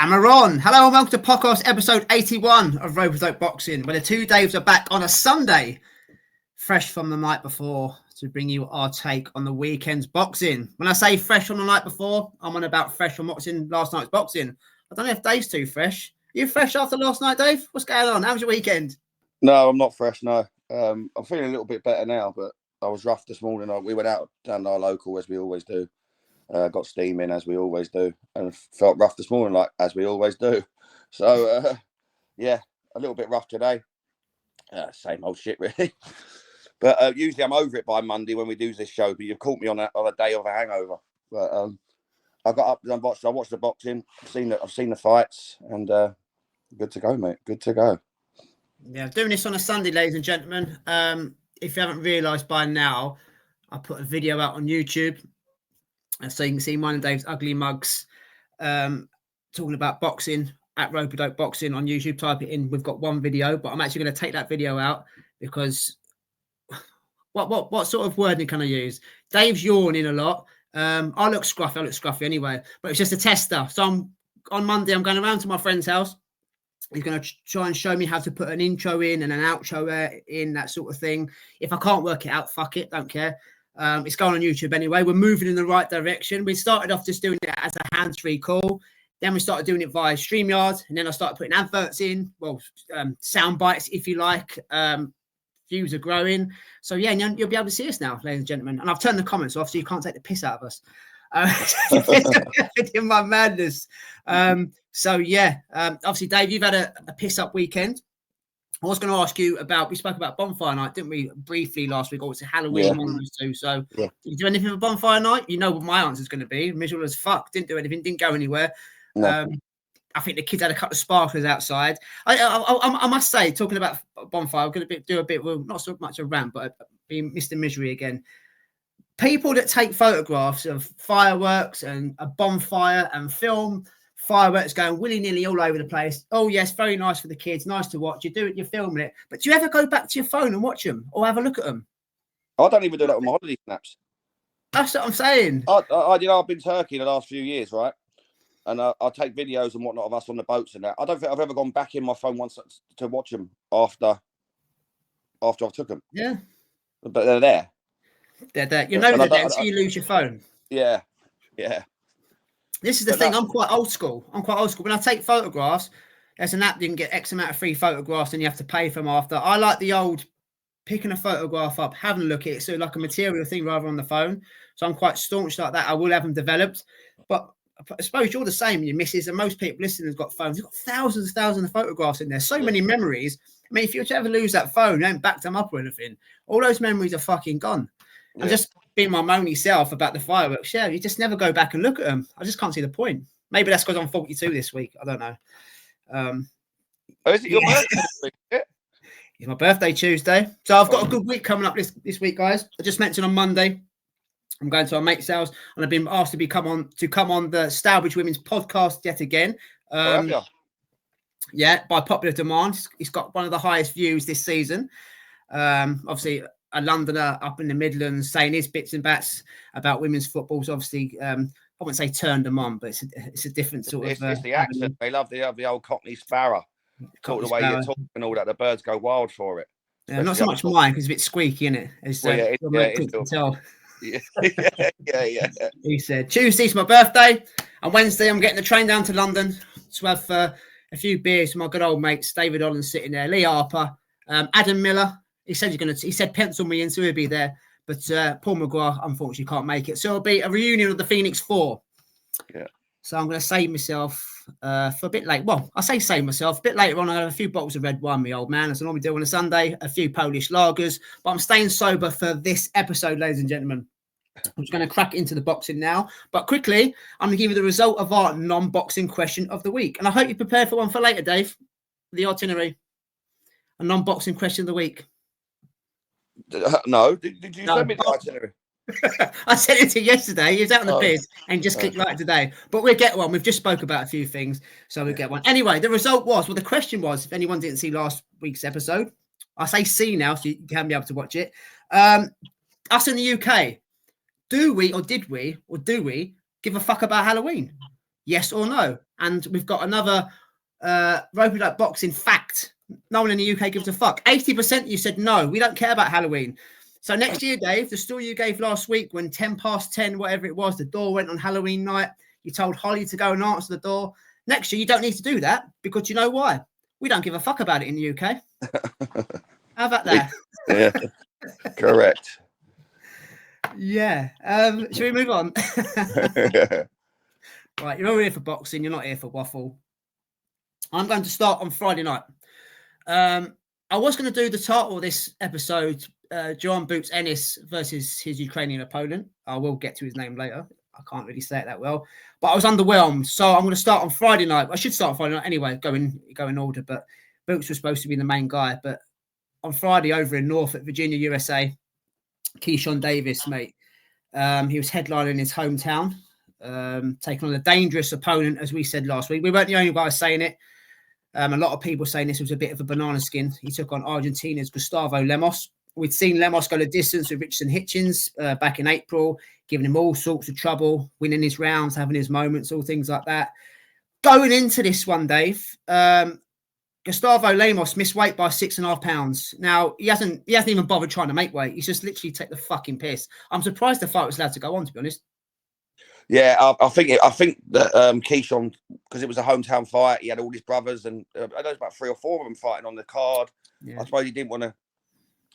And we're on. Hello and welcome to podcast episode 81 of Roberto Boxing, where the two Daves are back on a Sunday, fresh from the night before, to bring you our take on the weekend's boxing. When I say fresh from the night before, I'm on about fresh from watching last night's boxing. I don't know if Dave's too fresh. Are you fresh after last night, Dave? What's going on? How was your weekend? No, I'm not fresh, no. I'm feeling a little bit better now, but I was rough this morning. We went out down our local, as we always do. Got steam in, as we always do, and felt rough this morning, like as we always do. So, yeah, a little bit rough today. Same old shit, really. But usually I'm over it by Monday when we do this show. But you've caught me on a day of a hangover. But I got up and I watched the boxing. I've seen the fights, and good to go, mate. Good to go. Yeah, doing this on a Sunday, ladies and gentlemen. If you haven't realised by now, I put a video out on YouTube. So you can see mine and Dave's ugly mugs talking about boxing at Roberto Boxing on YouTube. Type it in. We've got one video, but I'm actually going to take that video out because what sort of wording can I use? Dave's yawning a lot. I look scruffy anyway, but it's just a tester. So on Monday, I'm going around to my friend's house. He's going to try and show me how to put an intro in and an outro in, that sort of thing. If I can't work it out, fuck it, don't care. It's going on YouTube anyway. We're moving in the right direction. We started off just doing it as a hands-free call. Then we started doing it via StreamYard. And then I started putting adverts in, sound bites, if you like. Views are growing. So, yeah, you'll be able to see us now, ladies and gentlemen. And I've turned the comments off so you can't take the piss out of us. In my madness. Obviously, Dave, you've had a piss-up weekend. I was going to ask you we spoke about bonfire night, didn't we, briefly last week? Or it's a Halloween one of those two. So, Did you do anything for bonfire night? You know what my answer is going to be. Miserable as fuck. Didn't do anything. Didn't go anywhere. No. I think the kids had a couple of sparklers outside. I must say, talking about bonfire, I'm going to do a bit, well, not so much a rant, but being Mr. Misery again. People that take photographs of fireworks and a bonfire and film fireworks going willy-nilly all over the place. Oh, yes, very nice for the kids. Nice to watch. You do it, you're filming it. But do you ever go back to your phone and watch them or have a look at them? I don't even do that with my holiday snaps. That's what I'm saying. I've been Turkey the last few years, right? And I take videos and whatnot of us on the boats and that. I don't think I've ever gone back in my phone once to watch them after I took them. Yeah. But they're there. They're there. You know they're there until you lose your phone. Yeah. Yeah. This is the thing. I'm quite old school. When I take photographs, there's an app you can get X amount of free photographs and you have to pay for them after. I like the old picking a photograph up, having a look at it, so like a material thing rather on the phone. So I'm quite staunch like that. I will have them developed. But I suppose you're the same, your missus, and most people listening have got phones. You've got thousands of photographs in there. So many memories. I mean, if you were to ever lose that phone, you haven't backed them up or anything, all those memories are fucking gone. Yeah. I'm just being my moany self about the fireworks. Yeah, you just never go back and look at them. I just can't see the point. Maybe that's because I'm 42 this week. I don't know. Is it your birthday this week? It's my birthday Tuesday. So I've got a good week coming up this week, guys. I just mentioned on Monday, I'm going to our mate's house, and I've been asked to come on the Stourbridge Women's podcast yet again. Yeah, by popular demand. It's got one of the highest views this season. Obviously, a Londoner up in the Midlands saying his bits and bats about women's football's obviously, I wouldn't say turned them on, but it's a different sort of... It's the accent. They love the old Cockney Sparrow. Talk the way you talk and all that. The birds go wild for it. Yeah, not so much mine, because it's a bit squeaky, isn't it? It's tell. Yeah. He said, Tuesday's my birthday, and Wednesday I'm getting the train down to London to have a few beers with my good old mates, David Holland sitting there, Lee Harper, Adam Miller. He said pencil me in, so he'll be there. But Paul McGrath, unfortunately, can't make it. So it'll be a reunion of the Phoenix Four. Yeah. So I'm going to save myself for a bit late. Well, I say save myself. A bit later on, I have a few bottles of red wine, my old man, as I normally do on a Sunday, a few Polish lagers. But I'm staying sober for this episode, ladies and gentlemen. I'm just going to crack into the boxing now. But quickly, I'm going to give you the result of our non-boxing question of the week. And I hope you're prepared for one for later, Dave. The itinerary. A non-boxing question of the week. No. Did you send me the itinerary? I sent it to you yesterday. He was out on the piss and just clicked like today. But we'll get one. We've just spoke about a few things, so we'll get one. Anyway, the result was, the question was, if anyone didn't see last week's episode, I say see now, so you can be able to watch it. Us in the UK, do we give a fuck about Halloween? Yes or no? And we've got another Rope Up Boxing fact. No one in the UK gives a fuck. 80% you said no, we don't care about Halloween. So next year, Dave, the story you gave last week when 10 past 10, whatever it was, the door went on Halloween night, you told Holly to go and answer the door. Next year, you don't need to do that because you know why? We don't give a fuck about it in the UK. How about that? Yeah, correct. Yeah. Should we move on? Right, you're all here for boxing. You're not here for waffle. I'm going to start on Friday night. I was going to do the title of this episode, John Boots Ennis versus his Ukrainian opponent. I will get to his name later. I can't really say it that well. But I was underwhelmed. So I'm going to start on Friday night. I should start on Friday night anyway, go in order. But Boots was supposed to be the main guy. But on Friday over in Norfolk, Virginia, USA, Keyshawn Davis, mate. He was headlining his hometown, taking on a dangerous opponent, as we said last week. We weren't the only guys saying it. A lot of people saying this was a bit of a banana skin. He took on Argentina's Gustavo Lemos. We'd seen Lemos go the distance with Richardson Hitchens back in April, giving him all sorts of trouble, winning his rounds, having his moments, all things like that. Going into this one, Dave, Gustavo Lemos missed weight by 6.5 pounds. Now, he hasn't even bothered trying to make weight. He's just literally take the fucking piss. I'm surprised the fight was allowed to go on, to be honest. Yeah, I think that Keyshawn, because it was a hometown fight, he had all his brothers, and I know there's about 3 or 4 of them fighting on the card. Yeah. I suppose he didn't want to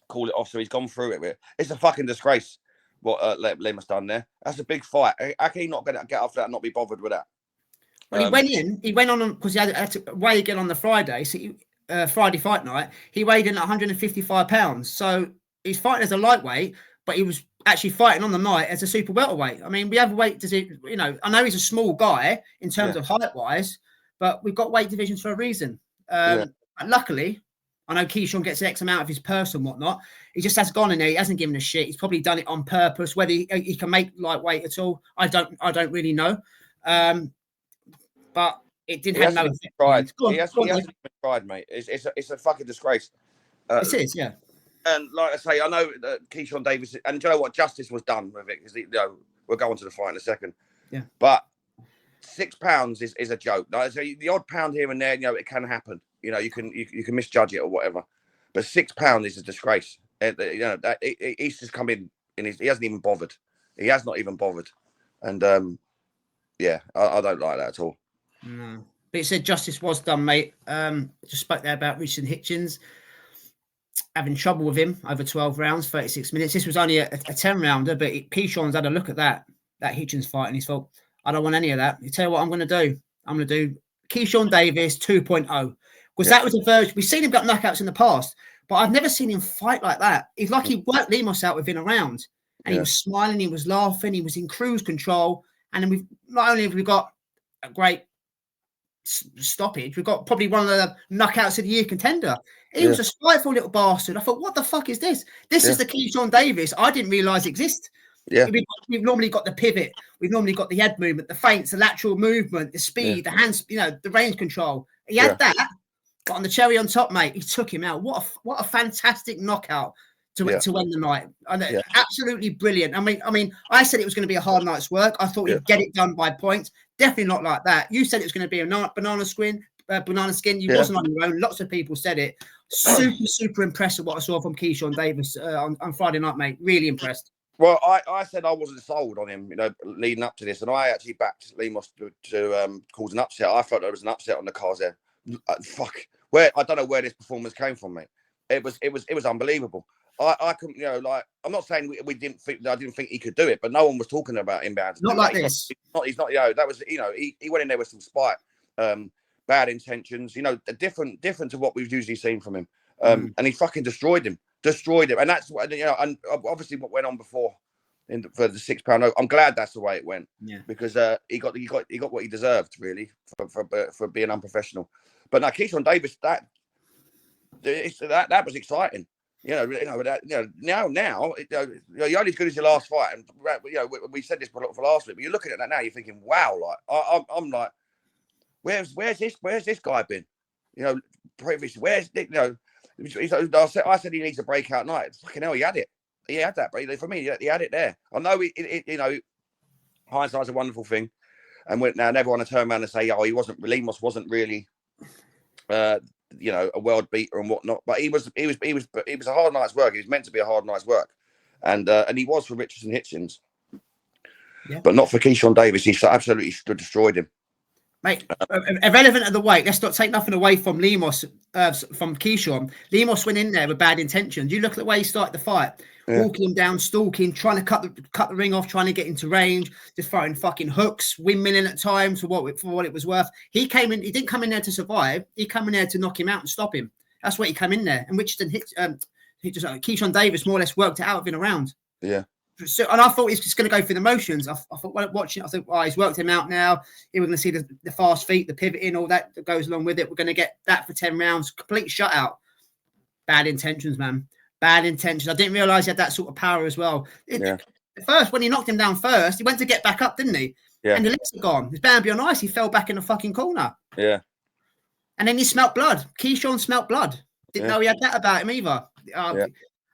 call it off, so he's gone through it. It's a fucking disgrace what Lemos done there. That's a big fight. How can he not get after that and not be bothered with that? Well, he went on because he had to weigh again on the Friday. So Friday fight night, he weighed in at 155 pounds. So he's fighting as a lightweight, but he was actually fighting on the night as a super welterweight. I mean, we have weight, I know he's a small guy in terms of height-wise, but we've got weight divisions for a reason. Luckily, I know Keyshawn gets X amount of his purse and whatnot. He just has gone in there. He hasn't given a shit. He's probably done it on purpose. Whether he can make lightweight at all, I don't really know. But it didn't have no effect. He hasn't even tried, mate. It's a fucking disgrace. It is, yeah. And like I say, I know that Keyshawn Davis, and do you know what? Justice was done with it, because we'll go on to the fight in a second. Yeah. But 6 pounds is a joke. Like, so the odd pound here and there, it can happen. You can misjudge it or whatever. But 6 pounds is a disgrace. He's just come in and he hasn't even bothered. He has not even bothered. And I don't like that at all. No. But it said justice was done, mate. Just spoke there about Richardson Hitchens having trouble with him over 12 rounds, 36 minutes. This was only a 10-rounder, but Keyshawn's had a look at that Hitchens fight, and he's thought, I don't want any of that. You tell you what I'm going to do. I'm going to do Keyshawn Davis 2.0. Because that was a version. We've seen him got knockouts in the past, but I've never seen him fight like that. It's like he worked Lemos out within a round, and he was smiling, he was laughing, he was in cruise control. And then we've got a great stoppage, we've got probably one of the knockouts of the year contender. He was a spiteful little bastard. I thought, what the fuck is this? This is the Keyshawn Davis I didn't realise exists. Yeah. We've normally got the pivot. We've normally got the head movement, the feints, the lateral movement, the speed, the hands, the range control. He had that, but on the cherry on top, mate, he took him out. What a fantastic knockout to win the night. Absolutely brilliant. I mean, I said it was going to be a hard night's work. I thought he'd get it done by points. Definitely not like that. You said it was going to be a banana skin. You wasn't on your own. Lots of people said it. Super impressed with what I saw from Keyshawn Davis on Friday night, mate. Really impressed. Well, I said I wasn't sold on him, leading up to this, and I actually backed Lemos to cause an upset. I felt there was an upset on the cards there. I don't know where this performance came from, mate. It was unbelievable. I couldn't, I'm not saying I didn't think he could do it, but no one was talking about him. Not like this. He's not. That was, he went in there with some spite, bad intentions. Different to what we've usually seen from him. And he fucking destroyed him, and that's what and obviously what went on before for the 6 pound. I'm glad that's the way it went. Yeah. Because he got what he deserved, really, for being unprofessional. But now Keyshawn Davis, that was exciting. Now you're only as good as your last fight, and we said this for last week. But you're looking at that now, you're thinking, wow, like I'm like, where's this guy been? Previously, I said he needs a breakout night. Fucking hell, he had it. He had that, but for me, he had it there. I know hindsight's a wonderful thing. And now everyone to turn around and say, Lemos wasn't really, a world beater and whatnot. But he was a hard night's work. He was meant to be a hard night's work, and he was for Richardson Hitchens, but not for Keyshawn Davis. He absolutely destroyed him. Mate, irrelevant of the weight. Let's not take nothing away from Lemos, from Keyshawn. Lemos went in there with bad intentions. You look at the way he started the fight, walking him down, stalking, trying to cut the ring off, trying to get into range, just throwing fucking hooks, windmilling at times for what it was worth. He came in. He didn't come in there to survive. He came in there to knock him out and stop him. That's what he came in there. And Richardson Keyshawn Davis more or less worked it out within a round. Yeah. So, and I thought he's just going to go through the motions. I thought watching it, I thought, he's worked him out now. We're going to see the fast feet, the pivoting, all that goes along with it. We're going to get that for 10 rounds. Complete shutout. Bad intentions, man. Bad intentions. I didn't realise he had that sort of power as well. First, when he knocked him down first, he went to get back up, didn't he? Yeah. And the legs are gone. It's bound to be on ice. He fell back in the fucking corner. Yeah. And then he smelt blood. Keyshawn smelt blood. Didn't know he had that about him either.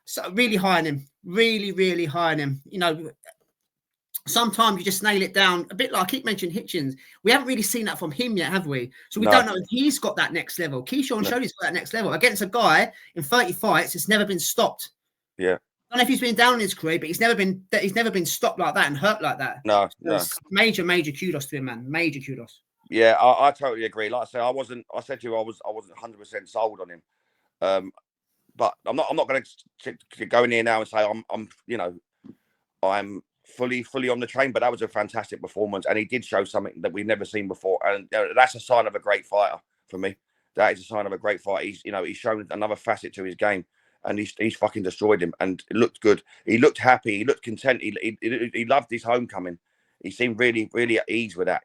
So really high on him. Really, really high on him. Sometimes you just nail it down. A bit like I keep mentioning Hitchens. We haven't really seen that from him yet, have we? So we don't know if he's got that next level. Keyshawn showed he's got that next level. Against a guy in 30 fights, it's never been stopped. Yeah. I don't know if he's been down in his career, but he's never been stopped like that and hurt like that. No. Major kudos to him, man. Major kudos. Yeah, I totally agree. Like I say, I said to you, I wasn't 100% sold on him. But I'm not going to go in here now and say I'm fully on the train. But that was a fantastic performance, and he did show something that we've never seen before, and that's a sign of a great fighter for me. That is a sign of a great fighter. He's shown another facet to his game, and he's fucking destroyed him. And it looked good. He looked happy. He looked content. He loved his homecoming. He seemed really, really at ease with that.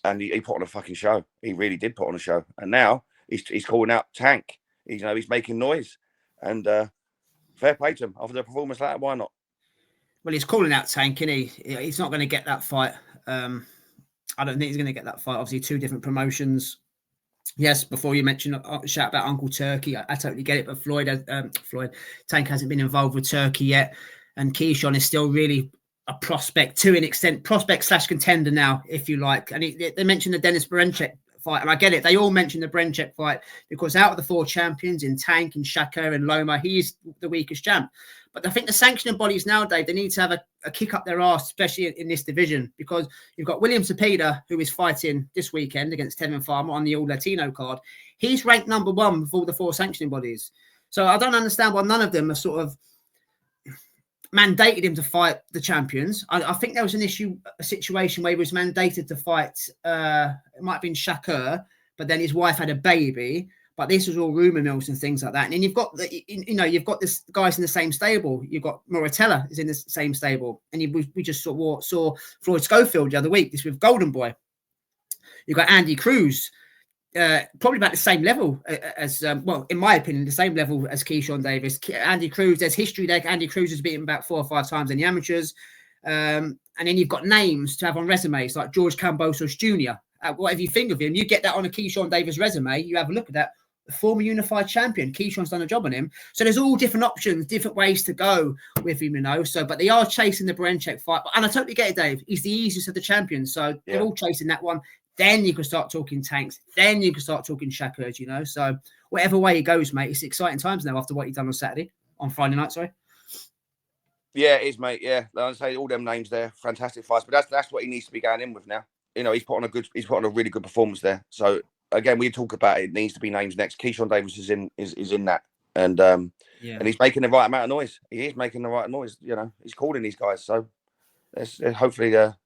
And he put on a fucking show. He really did put on a show. And now he's calling out Tank. He's making noise, and fair play to him after the performance like that. Why not? Well, he's calling out Tank, isn't he? He's not going to get that fight. I don't think he's going to get that fight. Obviously, two different promotions. Yes, before you mentioned shout about Uncle Turkey, I totally get it. But Tank hasn't been involved with Turkey yet, and Keyshawn is still really a prospect to an extent, prospect/contender now, if you like. And they mentioned the Dennis Berinchyk fight, and I get it. They all mention the Berinchyk fight because out of the four champions in Tank and Shaka and Loma, he's the weakest champ. But I think the sanctioning bodies nowadays, they need to have a kick up their arse, especially in this division, because you've got William Cepeda, who is fighting this weekend against Tevin Farmer on the All Latino card. He's ranked number one with all the four sanctioning bodies. So I don't understand why none of them are sort of mandated him to fight the champions. I think there was a situation where he was mandated to fight, it might have been Shakur, but then his wife had a baby. But this was all rumor mills and things like that. And then you've got this guys in the same stable. You've got Moratella is in the same stable, and we just saw Floyd Schofield the other week. This with Golden Boy. You've got Andy Cruz, probably about the same level as, in my opinion, the same level as Keyshawn Davis. Andy Cruz, there's history there. Andy Cruz has beaten about 4 or 5 times in the amateurs. And then you've got names to have on resumes like George Cambosos Jr. Whatever you think of him, you get that on a Keyshawn Davis resume. You have a look at that. The former unified champion. Keyshawn's done a job on him. So there's all different options, different ways to go with him, So, but they are chasing the Berinchyk fight. And I totally get it, Dave. He's the easiest of the champions. So they're all chasing that one. Then you can start talking Tanks. Then you can start talking Shakers, So whatever way it goes, mate, it's exciting times now after what you've done on Friday night, sorry. Yeah, it is, mate. Yeah, like I say, all them names there, fantastic fights. But that's what he needs to be going in with now. He's put on a really good performance there. So again, we talk about it needs to be names next. Keyshawn Davis is in that, and and he's making the right amount of noise. He is making the right noise. He's calling these guys. So there's hopefully a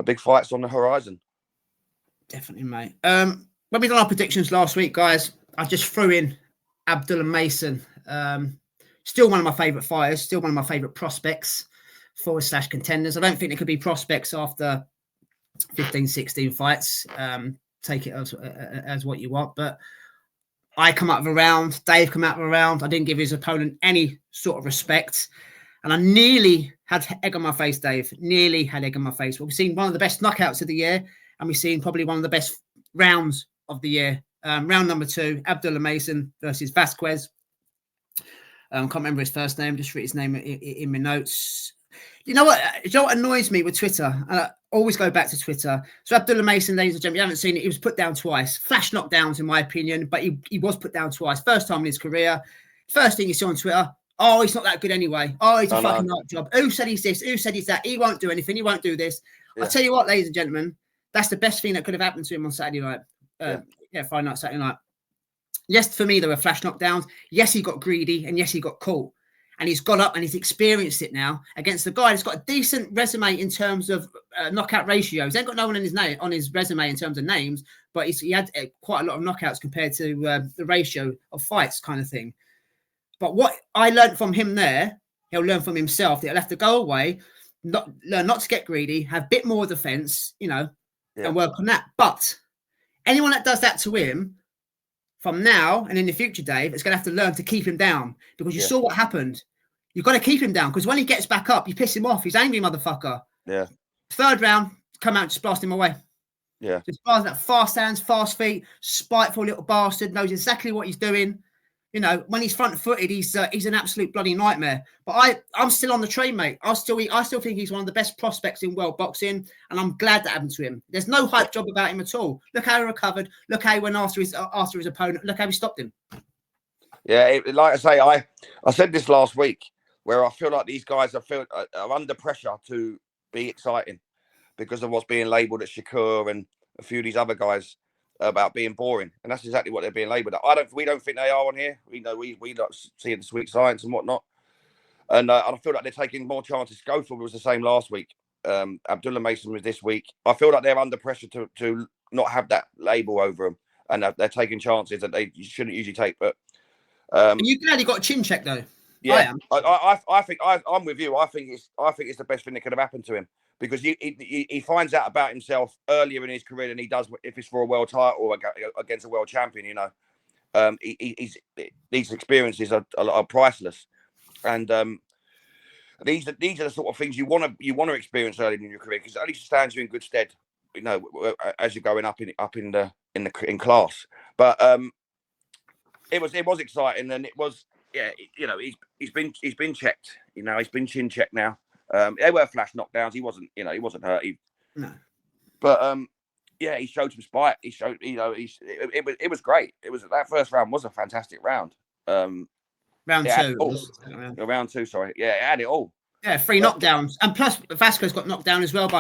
big fight's on the horizon. Definitely, mate. When we done our predictions last week, guys, I just threw in Abdullah Mason. Still one of my favourite fighters. Still one of my favourite prospects / contenders. I don't think there could be prospects after 15, 16 fights. Take it as what you want. But I come out of a round. Dave come out of a round. I didn't give his opponent any sort of respect. And I nearly had egg on my face, Dave. Nearly had egg on my face. We've seen one of the best knockouts of the year. And we've seen probably one of the best rounds of the year. Round number 2, Abdullah Mason versus Vasquez. Can't remember his first name. Just read his name in my notes. You know what annoys me with Twitter? always go back to Twitter. So Abdullah Mason, ladies and gentlemen, you haven't seen it. He was put down twice. Flash knockdowns, in my opinion, but he was put down twice. First time in his career. First thing you see on Twitter, oh, he's not that good anyway. Oh, he's a fucking night job. Who said he's this? Who said he's that? He won't do anything. He won't do this. Yeah. I'll tell you what, ladies and gentlemen, that's the best thing that could have happened to him on Saturday night. Friday night, Saturday night. Yes, for me, there were flash knockdowns. Yes, he got greedy, and yes, he got caught. And he's got up and he's experienced it now against the guy that's got a decent resume in terms of knockout ratios. He ain't got no one on his resume in terms of names, but he had quite a lot of knockouts compared to the ratio of fights kind of thing. But what I learned from him there, he'll learn from himself. He'll have to go away, learn not to get greedy, have a bit more defense, and work on that. But anyone that does that to him from now and in the future, Dave, is going to have to learn to keep him down, because you saw what happened. You've got to keep him down, because when he gets back up, you piss him off. He's angry, motherfucker. Yeah. Third round, come out and just blast him away. Yeah. Just blast that fast hands, fast feet, spiteful little bastard, knows exactly what he's doing. When he's front-footed, he's an absolute bloody nightmare. But I'm still on the train, mate. I still think he's one of the best prospects in world boxing, and I'm glad that happened to him. There's no hype job about him at all. Look how he recovered. Look how he went after his opponent. Look how he stopped him. Yeah, like I say, I said this last week, where I feel like these guys are under pressure to be exciting because of what's being labelled at Shakur and a few of these other guys about being boring, and that's exactly what they're being labelled. We don't think they are on here. We know we like seeing the sweet science and whatnot, and I feel like they're taking more chances. Goforth was the same last week. Abdullah Mason was this week. I feel like they're under pressure to not have that label over them, and they're taking chances that they shouldn't usually take. But you glad he got a chin check though? Yeah, I think I'm with you. I think it's the best thing that could have happened to him, because he finds out about himself earlier in his career than he does if it's for a world title or against a world champion. These experiences are priceless, and these are the sort of things you want to experience early in your career, because at least stands you in good stead, as you're going up in class. But it was exciting, and it was. Yeah, he's been checked. He's been chin checked now. They were flash knockdowns. He wasn't hurt. No. But he showed some spite. He showed, it was great. That first round was a fantastic round. Round two. Round two, sorry. Yeah, it had it all. Yeah, 3 knockdowns, and plus Vasquez got knocked down as well by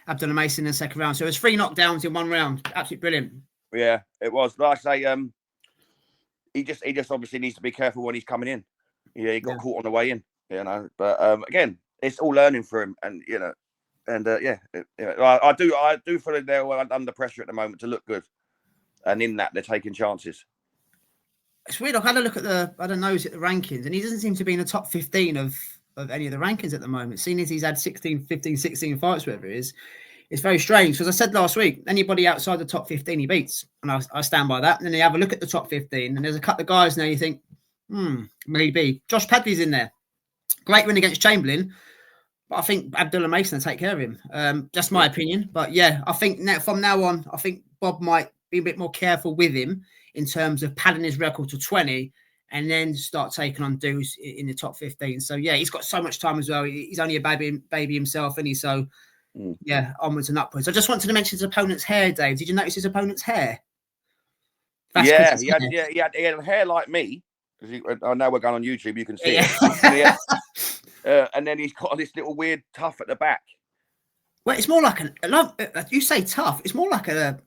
Abdullah Mason in the second round. So it was 3 knockdowns in one round. Absolutely brilliant. Yeah, it was. Like I say, he just obviously needs to be careful when he's coming in. Yeah, he got caught on the way in, But again, it's all learning for him, and I do feel like they're under pressure at the moment to look good, and in that they're taking chances. It's weird. I've had a look at the rankings, and he doesn't seem to be in the top 15 of any of the rankings at the moment. Seeing as he's had 16 fights, whatever it is. It's very strange, because I said last week, anybody outside the top 15 he beats, and I stand by that. And then you have a look at the top 15, and there's a couple of guys now you think, maybe. Josh Padley's in there. Great win against Chamberlain, but I think Abdullah Mason will take care of him. That's my opinion. But yeah, I think from now on, I think Bob might be a bit more careful with him in terms of padding his record to 20 and then start taking on dudes in the top 15. So yeah, he's got so much time as well. He's only a baby himself, isn't he? So yeah, onwards and upwards. I just wanted to mention his opponent's hair, Dave. Did you notice his opponent's hair? Vasquez he had hair like me. I know we're going on YouTube, you can see it. And then he's got this little weird tuft at the back. Well, it's more like you say tough. It's more like a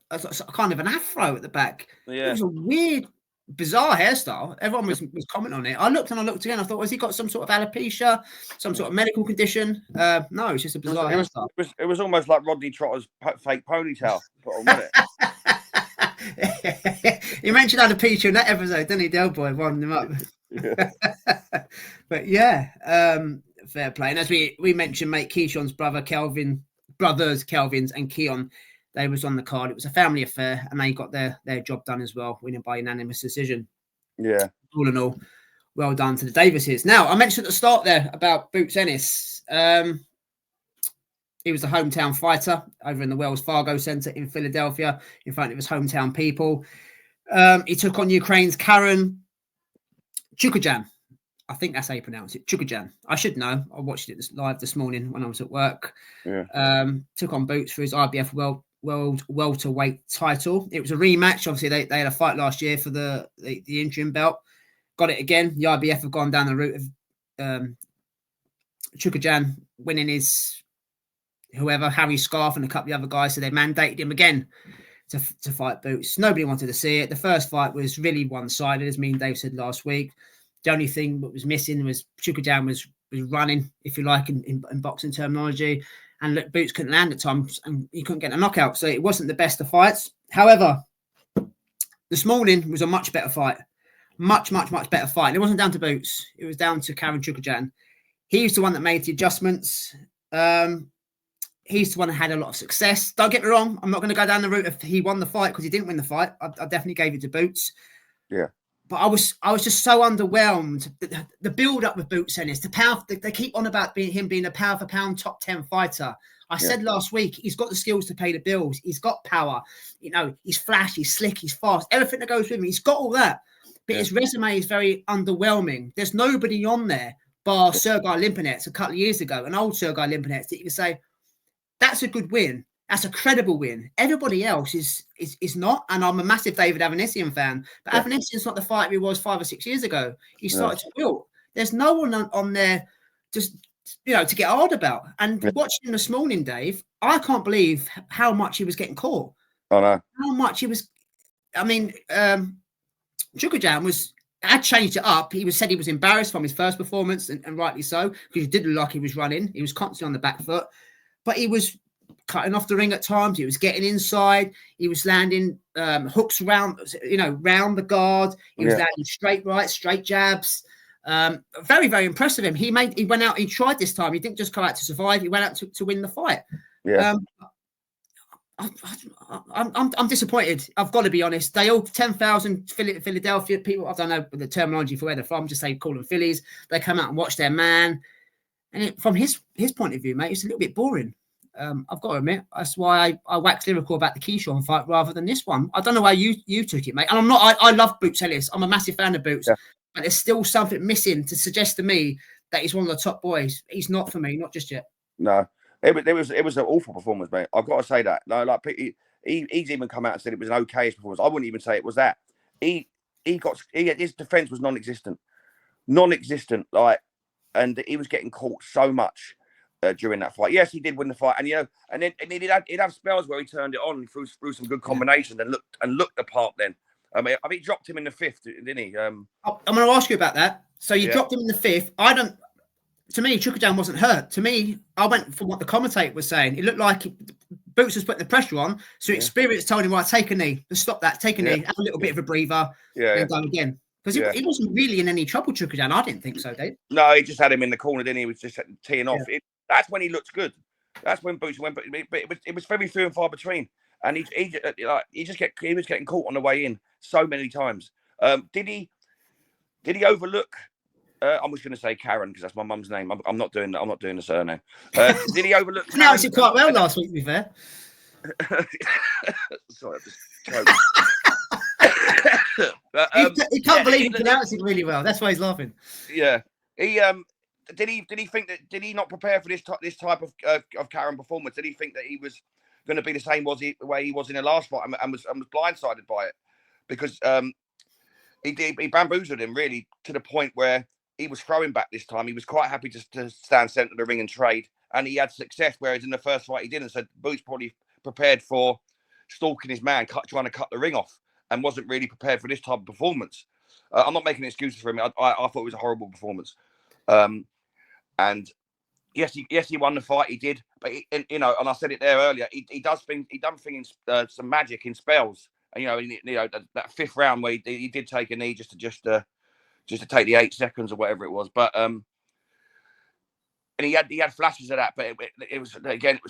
kind of an afro at the back. Yeah. It was a weird, bizarre hairstyle. Everyone was commenting on it. I looked again. I thought, has he got some sort of alopecia, some sort of medical condition? No, it's just a bizarre hairstyle. It was almost like Rodney Trotter's fake ponytail put on, wasn't it? He mentioned alopecia in that episode, didn't he? Del Boy winding him up. Yeah. But yeah, fair play. And as we mentioned, mate, Keyshawn's brothers Kelvin's and Keon, they was on the card. It was a family affair, and they got their job done as well, winning by unanimous decision. Yeah. All in all, well done to the Davises. Now, I mentioned at the start there about Boots Ennis. He was a hometown fighter over in the Wells Fargo Center in Philadelphia in front of his hometown people. He took on Ukraine's Karen Chukhadzhyan. I think that's how you pronounce it. Chukhadzhyan. I should know. I watched it live this morning when I was at work. Yeah. Took on Boots for his IBF World welterweight title. It was a rematch. Obviously, they had a fight last year for the interim belt. Got it again. The IBF have gone down the route of Chukhadzhyan winning his whoever, Harry Scarf and a couple of other guys. So they mandated him again to fight Boots. Nobody wanted to see it. The first fight was really one-sided, as me and Dave said last week. The only thing that was missing was Chukhadzhyan was running, if you like, in boxing terminology. And look, Boots couldn't land at times and he couldn't get a knockout. So it wasn't the best of fights. However, this morning was a much better fight. Much, much, much better fight. And it wasn't down to Boots. It was down to Karen Chukhadzhyan. He's the one that made the adjustments. He's the one that had a lot of success. Don't get me wrong. I'm not going to go down the route of he won the fight because he didn't win the fight. I definitely gave it to Boots. Yeah. But I was just so underwhelmed. The build-up with Boots, Ennis, the power. They keep on about him being a pound for pound top 10 fighter. I said last week, he's got the skills to pay the bills. He's got power. You know, he's flash, he's slick, he's fast. Everything that goes with him, he's got all that. But his resume is very underwhelming. There's nobody on there bar Sergei Limpinets a couple of years ago, an old Sergei Limpinets that you can say, that's a good win. That's a credible win. Everybody else is not. And I'm a massive David Avanesian fan. But Avanesian's not the fighter he was 5 or 6 years ago. He started to build. There's no one on there just, you know, to get hard about. And watching him this morning, Dave, I can't believe how much he was getting caught. Oh, no. How much he was. I mean, Chukhadzhyan had changed it up. He said he was embarrassed from his first performance, and rightly so, because he didn't look like he was running. He was constantly on the back foot. But he was cutting off the ring at times. He was getting inside. He was landing hooks round the guard. He was landing straight rights, straight jabs. Very, very impressive him. He went out, he tried this time. He didn't just come out to survive. He went out to win the fight. Yeah. I'm disappointed. I've got to be honest. They all 10,000 Philadelphia people. I don't know the terminology for where they're from. Just say call them Phillies. They come out and watch their man. And from his point of view, mate, it's a little bit boring. I've got to admit, that's why I waxed lyrical about the Keyshawn fight rather than this one. I don't know how you took it, mate. And I'm not. I love Boots Ellis. I'm a massive fan of Boots, but there's still something missing to suggest to me that he's one of the top boys. He's not for me, not just yet. No, it was an awful performance, mate. I've got to say that. No, like he's even come out and said it was an okay performance. I wouldn't even say it was that. His defense was non-existent, like, and he was getting caught so much. During that fight, yes, he did win the fight, and he'd have spells where he turned it on and threw some good combinations and looked the part. Then, I think he dropped him in the 5th, didn't he? I'm going to ask you about that. So you dropped him in the 5th. To me, Chukhadzhyan wasn't hurt. To me, I went from what the commentator was saying. It looked like Boots was putting the pressure on. So experience told him, right, take a knee. Just stop that. Take a knee. Have a little bit of a breather. And go again. Because he wasn't really in any trouble, Chukhadzhyan. I didn't think so, Dave. No, he just had him in the corner, didn't he? He was just teeing off. That's when he looked good. That's when Boots went. But it was very few and far between. And he was getting caught on the way in so many times. Did he overlook? I'm just going to say Karen because that's my mum's name. I'm not doing that. I'm not doing the surname. Did he overlook? No, it's quite well last week, to be fair. Sorry, I just choked. He can't believe he pronounced it really well. That's why he's laughing. Yeah. Did he think that? Did he not prepare for this type of Karen performance? Did he think that he was going to be the same way he was in the last fight and was blindsided by it? Because he bamboozled him really to the point where he was throwing back this time. He was quite happy to stand centre of the ring and trade, and he had success. Whereas in the first fight he didn't. So Boots probably prepared for stalking his man, trying to cut the ring off, and wasn't really prepared for this type of performance. I'm not making excuses for him. I thought it was a horrible performance. And yes, he won the fight. He did, but and I said it there earlier. He done some magic in spells. And that 5th round where he did take a knee just to take the 8 seconds or whatever it was. But and he had flashes of that, but it was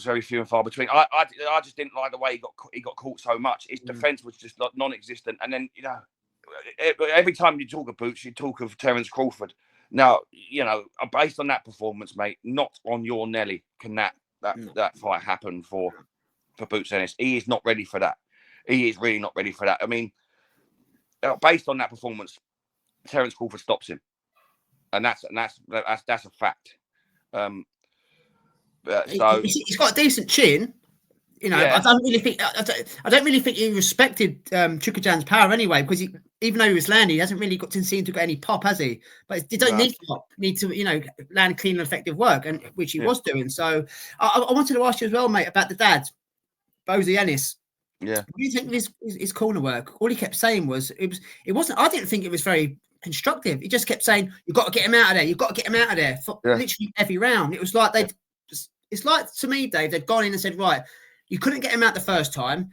very few and far between. I just didn't like the way he got caught so much. His defense was just non-existent. And then every time you talk of Boots, you talk of Terence Crawford. Now, based on that performance, mate, not on your Nelly can that fight happen for Boots Ennis. He is not ready for that. He is really not ready for that. I mean, based on that performance, Terence Crawford stops him. and that's a fact. So he's got a decent chin. You know, I don't really think he respected Chukhadzhyan's power anyway, because even though he was landing, he hasn't really seem to get any pop, has he? But he don't need pop, need to land clean and effective work, and which he was doing. So I wanted to ask you as well, mate, about the dad, Bozy Ennis. Yeah, what do you think of his corner work? All he kept saying was it wasn't. I didn't think it was very constructive. He just kept saying, "You've got to get him out of there. You've got to get him out of there." For literally every round, it was like it's like, to me, Dave, they'd gone in and said, right, you couldn't get him out the first time.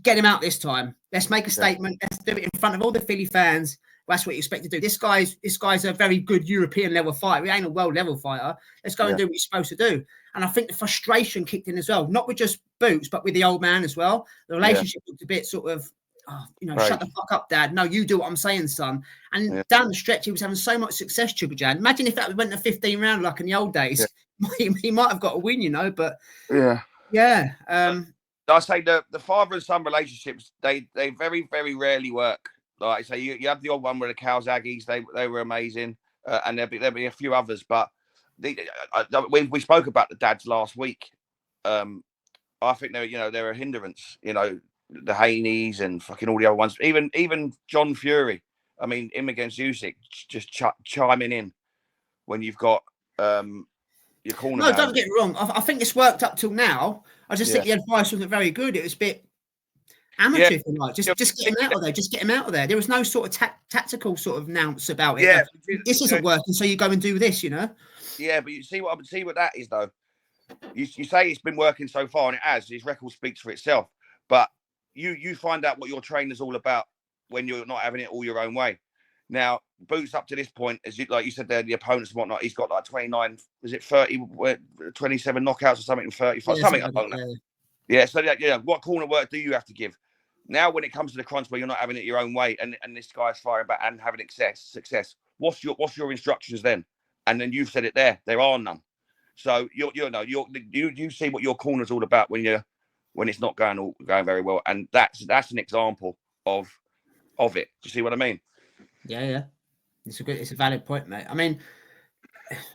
Get him out this time. Let's make a statement. Let's do it in front of all the Philly fans. That's what you expect to do. This guy's a very good European level fighter. He ain't a world level fighter. Let's go and do what you're supposed to do. And I think the frustration kicked in as well, not with just Boots, but with the old man as well. The relationship looked a bit sort of, shut the fuck up, Dad. No, you do what I'm saying, son. And down the stretch, he was having so much success, Chukhadzhyan. Imagine if that went to 15 round like in the old days. He might have got a win, but I say the father and son relationships, they very, very rarely work. Like I say, you have the old one with the Calzagis, they were amazing, and there'll be a few others. But we spoke about the dads last week. I think they're a hindrance. The Haneys and fucking all the other ones. Even John Fury. I mean, him against Usyk, just chiming in when you've got your corner. No, don't get me wrong. I think it's worked up till now. I just think the advice wasn't very good. It was a bit amateur, if you like. Just get him out of there. Just get him out of there. There was no sort of tactical sort of announce about it. Yeah, this isn't working, so you go and do this. Yeah, but you see what that is, though. You say it's been working so far, and it has. His record speaks for itself. But you find out what your trainer's all about when you're not having it all your own way. Now, Boots up to this point, like you said there, the opponents and whatnot, he's got like 29, was it 30, 27 knockouts or something, 35, something like that. Yeah, so what corner work do you have to give? Now, when it comes to the crunch where you're not having it your own way, and this guy's firing back and having success, what's your instructions then? And then you've said it there are none. So you see what your corner's all about when it's not going very well, and that's an example of it. Do you see what I mean? Yeah. It's a valid point, mate. I mean,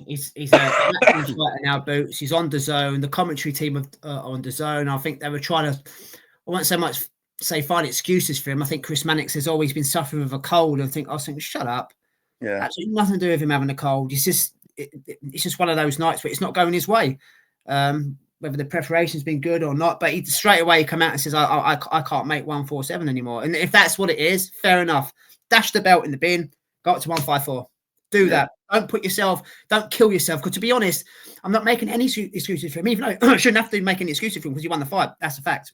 he's a fighter now, Boots. He's on DAZN. The commentary team are on DAZN. I think they were trying to, I won't so much say find excuses for him. I think Chris Mannix has always been suffering with a cold. I was thinking, shut up. Yeah. Absolutely nothing to do with him having a cold. It's just one of those nights where it's not going his way. Whether the preparation's been good or not, but he straight away come out and says, I can't make 147 anymore. And if that's what it is, fair enough. Dash the belt in the bin, go up to 154. Do that. Don't kill yourself. Because to be honest, I'm not making any excuses for him, even though I shouldn't have to make any excuses for him because he won the fight. That's a fact.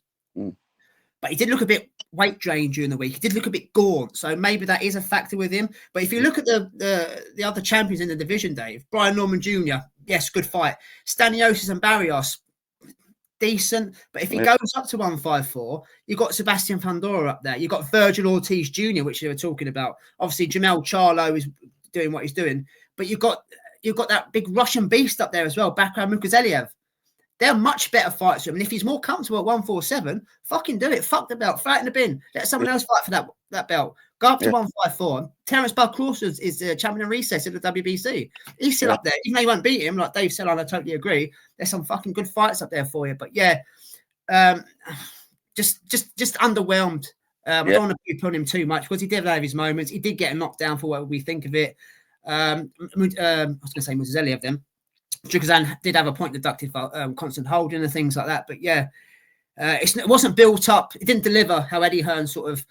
But he did look a bit weight drained during the week. He did look a bit gaunt. So maybe that is a factor with him. But if you look at the other champions in the division, Dave, Brian Norman Jr., yes, good fight. Staniotis and Barrios, decent. But if he goes up to 154, you've got Sebastian Fundora up there. You've got Virgil Ortiz Jr., which they were talking about. Obviously, Jamel Charlo is doing what he's doing. But you've got that big Russian beast up there as well, Bakare Mukhazaliev. They're much better fighters for him. And if he's more comfortable at 147, fucking do it. Fuck the belt. Throw it in the bin. Let someone else fight for that belt. Go up to 154. Terence Bud-Cross is the champion in recess in the WBC. He's still up there. Even though he won't beat him, like Dave said, and I totally agree. There's some fucking good fights up there for you. But just underwhelmed. I don't want to be putting him too much because he did have his moments. He did get a knockdown for what we think of it. I was going to say Muzelli of them. Chukhadzhyan did have a point deducted for constant holding and things like that. But it wasn't built up. It didn't deliver how Eddie Hearn sort of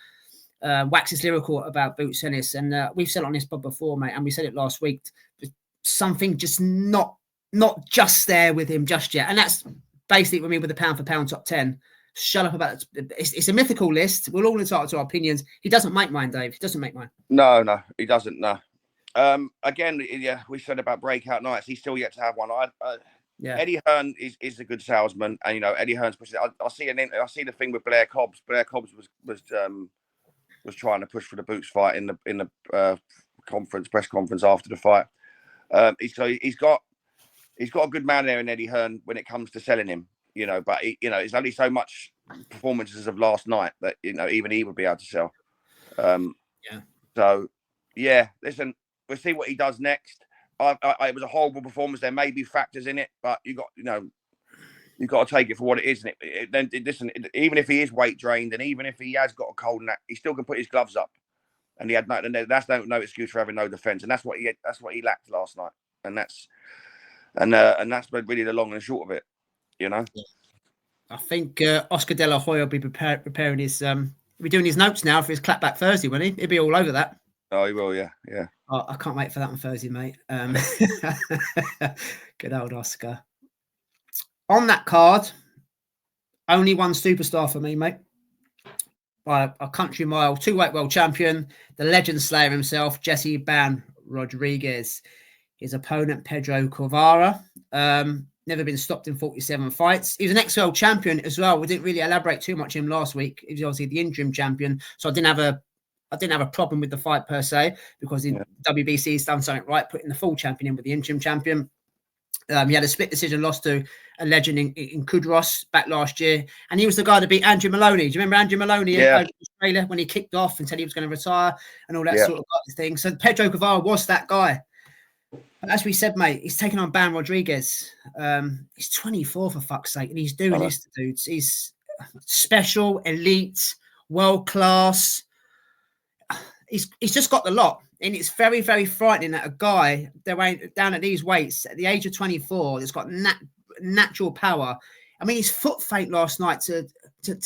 waxes lyrical about Boots Ennis. And we've said it on this pod before, mate, and we said it last week. Something just not just there with him just yet. And that's basically with me with the pound for pound top 10. Shut up about it. It's a mythical list. We're all entitled to our opinions. He doesn't make mine, Dave. He doesn't make mine. No, he doesn't. No. Again, we said about breakout nights. He's still yet to have one. Eddie Hearn is a good salesman, and Eddie Hearn's pushing. I see the thing with Blair Cobbs. Blair Cobbs was trying to push for the Boots fight in the press conference after the fight. He's got a good man there in Eddie Hearn when it comes to selling him. But it's only so much performances of last night that even he would be able to sell. So listen. We'll see what he does next. it was a horrible performance. There may be factors in it, but you've got to take it for what it is. And listen, even if he is weight drained, and even if he has got a cold, and that, he still can put his gloves up. And he had that's no excuse for having no defense. And that's what he lacked last night. And that's really the long and short of it. You know. I think Oscar De La Hoya will be preparing his. He'll be doing his notes now for his clapback Thursday, won't he? He'll be all over that. Oh, he will, yeah. Oh, I can't wait for that on Thursday, mate. Good old Oscar. On that card, only one superstar for me, mate. By a country mile, 2-weight world champion, the legend slayer himself, Jesse Ban Rodriguez. His opponent, Pedro Guevarra. Never been stopped in 47 fights. He was an ex-world champion as well. We didn't really elaborate too much on him last week. He was obviously the interim champion, so I didn't have a problem with the fight per se, because the WBC's done something right, putting the full champion in with the interim champion. He had a split decision loss to a legend in Kudros back last year, and he was the guy that beat Andrew Maloney. Do you remember Andrew Maloney in Australia when he kicked off and said he was going to retire and all that sort of thing? So Pedro Guevarra was that guy. But as we said, mate, he's taking on Ban Rodriguez. He's 24 for fuck's sake, and he's doing this to dudes. He's special, elite, world class. He's just got the lot, and it's very, very frightening that a guy down at these weights at the age of 24 that's got natural power. I mean, his foot fake last night to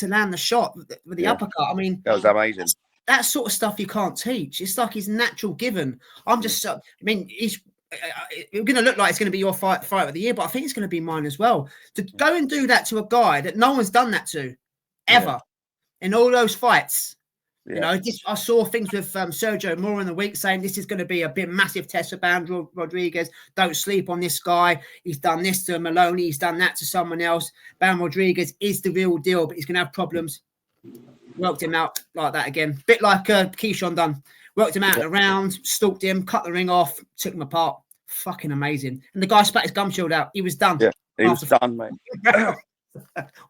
land the shot with the uppercut. I mean, that was amazing. That sort of stuff you can't teach. It's like his natural given. He's going to look like it's going to be your fight of the year, but I think it's going to be mine as well. To go and do that to a guy that no one's done that to ever in all those fights. Yeah. You know, I saw things with Sergio Moore in the week saying this is going to be a massive test for Ban Rodriguez. Don't sleep on this guy. He's done this to Maloney. He's done that to someone else. Ban Rodriguez is the real deal, but he's going to have problems. Worked him out like that again. Bit like Keyshawn done. Worked him out in a round, stalked him, cut the ring off, took him apart. Fucking amazing. And the guy spat his gum shield out. He was done. Yeah, he was done, mate.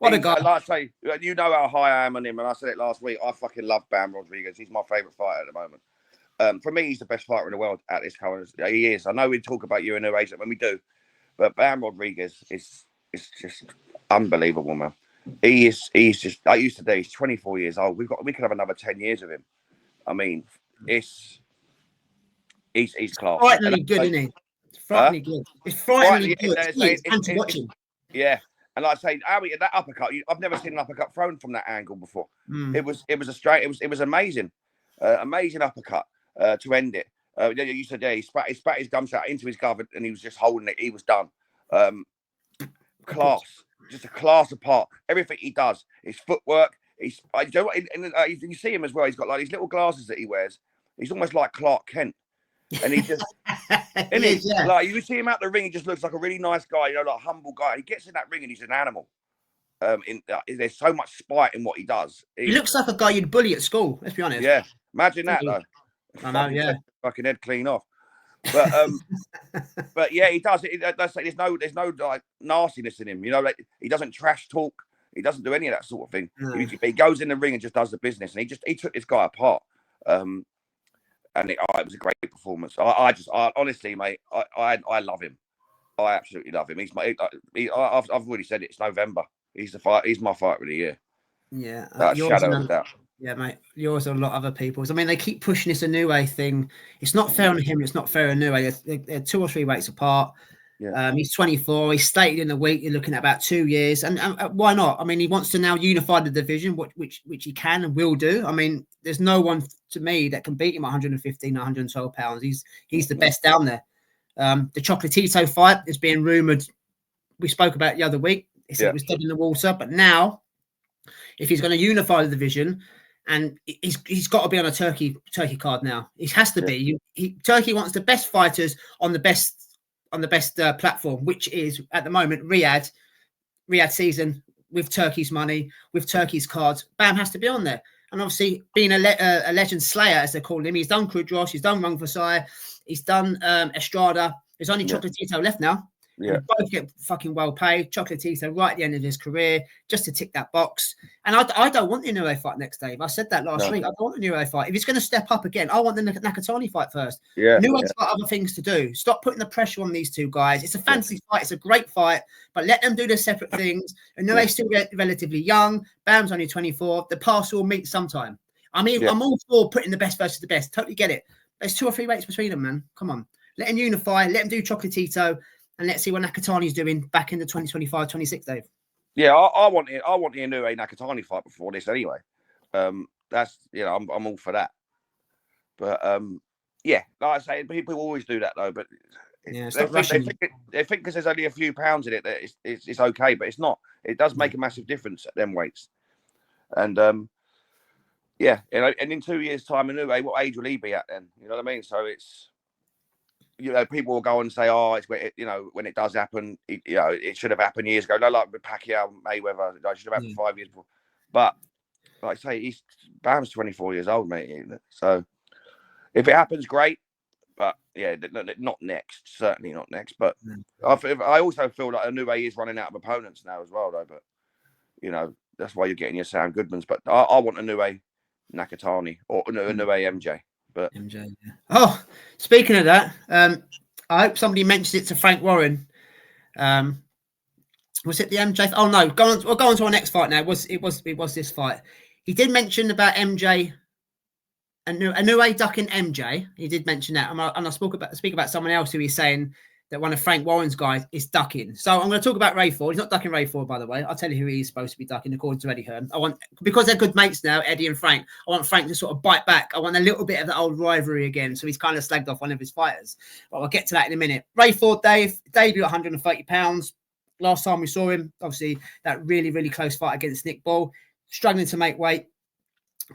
What a guy. Like I say, you know how high I am on him, and I said it last week. I fucking love Ban Rodriguez. He's my favourite fighter at the moment. For me, he's the best fighter in the world at this current. He is. I know we talk about you in the age when we do, but Ban Rodriguez is just unbelievable, man. He's just like you said. He's 24 years old. We could have another 10 years of him. I mean, he's class. Frighteningly good, isn't he? Frighteningly good. It's frighteningly good. And to watch him. Yeah. And like I say, that uppercut, I've never seen an uppercut thrown from that angle before. It was amazing. Amazing uppercut to end it. You said, he spat his gums out into his glove and he was just holding it. He was done. Class. Just a class apart. Everything he does, his footwork, you see him as well. He's got like these little glasses that he wears. He's almost like Clark Kent. And he just, like you see him out the ring, he just looks like a really nice guy, like a humble guy. He gets in that ring and he's an animal. There's so much spite in what he does. He looks like a guy you'd bully at school. Let's be honest. Yeah, imagine that though. I know, yeah. Fucking head clean off. But but yeah, he does. There's no like nastiness in him. You know, like he doesn't trash talk. He doesn't do any of that sort of thing. No. He goes in the ring and just does the business. And he took this guy apart. And it was a great performance. I honestly, mate, I love him. I absolutely love him. I've already said it. It's November. He's my fighter of the year. Yeah, shadow of doubt. Yeah, mate. Yours and a lot of other people's. I mean, they keep pushing this Inoue thing. It's not fair on him. It's not fair on Inoue. They're 2 or 3 weights apart. Yeah. He's 24. He's stated in the week you're looking at about 2 years, and why not? I mean, he wants to now unify the division, which he can and will do. I mean, there's no one to me that can beat him at 115, 112 pounds. He's the best down there. The Chocolatito fight is being rumored. We spoke about it the other week. It was dead in the water, but now, if he's going to unify the division, and he's got to be on a Turkey card now. He has to be. Turkey wants the best fighters on the best platform, which is at the moment Riyadh season with Turkey's money, with Turkey's cards. Bam has to be on there. And obviously, being a legend slayer, as they call him, he's done Kudros, he's done Rung Vasai, he's done Estrada. There's only Chocolatito left now. Yeah. And both get fucking well paid. Chukhadzhyan right at the end of his career, just to tick that box. And I don't want the Inoue fight next, Dave. I said that last week. I don't want the Inoue fight. If he's going to step up again, I want the Nakatani fight first. Yeah. Inoue's got other things to do. Stop putting the pressure on these two guys. It's a fancy fight. It's a great fight, but let them do their separate things. Inoue's still relatively young. Bam's only 24. The paths will meet sometime. I mean, I'm all for putting the best versus the best. Totally get it. There's 2 or 3 weights between them, man. Come on. Let them unify. Let them do Chocolatito. And let's see what Nakatani's doing back in the 2025-26, Dave. Yeah, I want the Inoue Nakatani fight before this anyway. That's I'm all for that. But like I say, people always do that though. But they think because there's only a few pounds in it that it's okay, but it's not. It does make a massive difference at them weights. And and in 2 years' time, Inoue, what age will he be at then? You know what I mean? So it's. People will go and say, "Oh, it's when when it does happen, it should have happened years ago." No, like with Pacquiao, Mayweather, it should have happened 5 years before. But like I say, Bam's 24 years old, mate. So if it happens, great. But not next. Certainly not next. But I also feel like Inoue is running out of opponents now as well, though. But that's why you're getting your Sam Goodmans. But I want Inoue Nakatani or Inoue MJ. But MJ, Oh, speaking of that, I hope somebody mentioned it to Frank Warren. Was it the MJ? Oh no, we'll go on to our next fight now. It was this fight. He did mention about MJ and Inoue ducking MJ. He did mention that, and I speak about someone else who he's saying that one of Frank Warren's guys is ducking. So I'm going to talk about Ray Ford. He's not ducking Ray Ford, by the way. I'll tell you who he's supposed to be ducking, according to Eddie Hearn. Because they're good mates now, Eddie and Frank, I want Frank to sort of bite back. I want a little bit of the old rivalry again. So he's kind of slagged off one of his fighters. But I'll get to that in a minute. Ray Ford, debut at 130 pounds. Last time we saw him, obviously, that really, really close fight against Nick Ball. Struggling to make weight.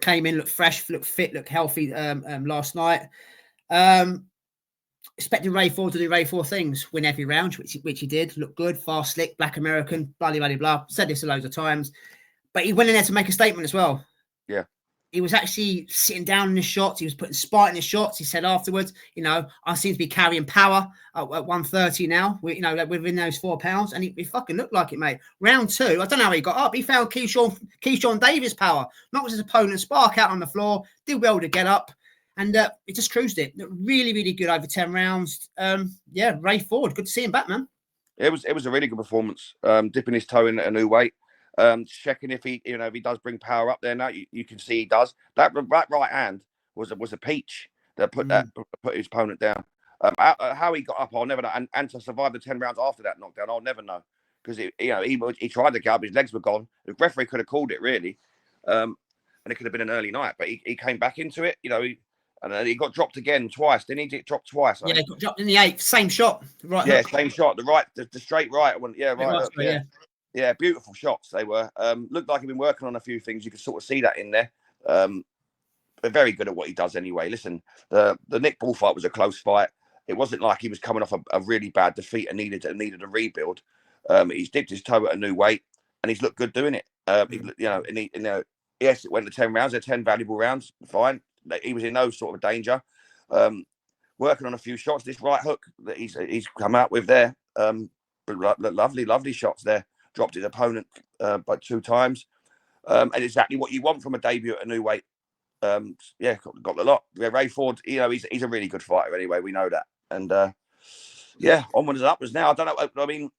Came in, looked fresh, looked fit, looked healthy last night. Expecting Ray Ford to do Ray Ford things, win every round, which he did. Look good, fast, slick, black American, blah, blah, blah. Said this loads of times. But he went in there to make a statement as well. Yeah. He was actually sitting down in his shots. He was putting spite in his shots. He said afterwards, I seem to be carrying power at 130 now, within those 4 pounds. And he fucking looked like it, mate. Round 2, I don't know how he got up. He found Keyshawn Davis power. Knocked his opponent, spark out on the floor. Did well to get up. And he just cruised it. Really, really good over 10 rounds. Ray Ford, good to see him back, man. It was a really good performance. Dipping his toe in at a new weight. Checking if he does bring power up there now. You can see he does. That right hand was a peach that put his opponent down. How he got up, I'll never know. And to survive the 10 rounds after that knockdown, I'll never know. Because he tried to get up, his legs were gone. The referee could have called it really, and it could have been an early night. But he came back into it. And then he got dropped again twice. Didn't he get dropped twice? He got dropped in the 8th. Same shot. Right. Yeah, same shot. The straight right one. Yeah, right. Yeah, beautiful shots they were. Looked like he'd been working on a few things. You could sort of see that in there. They're very good at what he does anyway. Listen, the Nick Ball fight was a close fight. It wasn't like he was coming off a really bad defeat and needed a rebuild. He's dipped his toe at a new weight and he's looked good doing it. Yes, it went to 10 rounds. They're 10 valuable rounds. Fine. He was in no sort of danger. Working on a few shots. This right hook that he's come out with there. Lovely shots there. Dropped his opponent by 2 times. And exactly what you want from a debut at a new weight. Got a lot. Ray Ford, he's a really good fighter anyway. We know that. And onwards and upwards now. I don't know. I mean,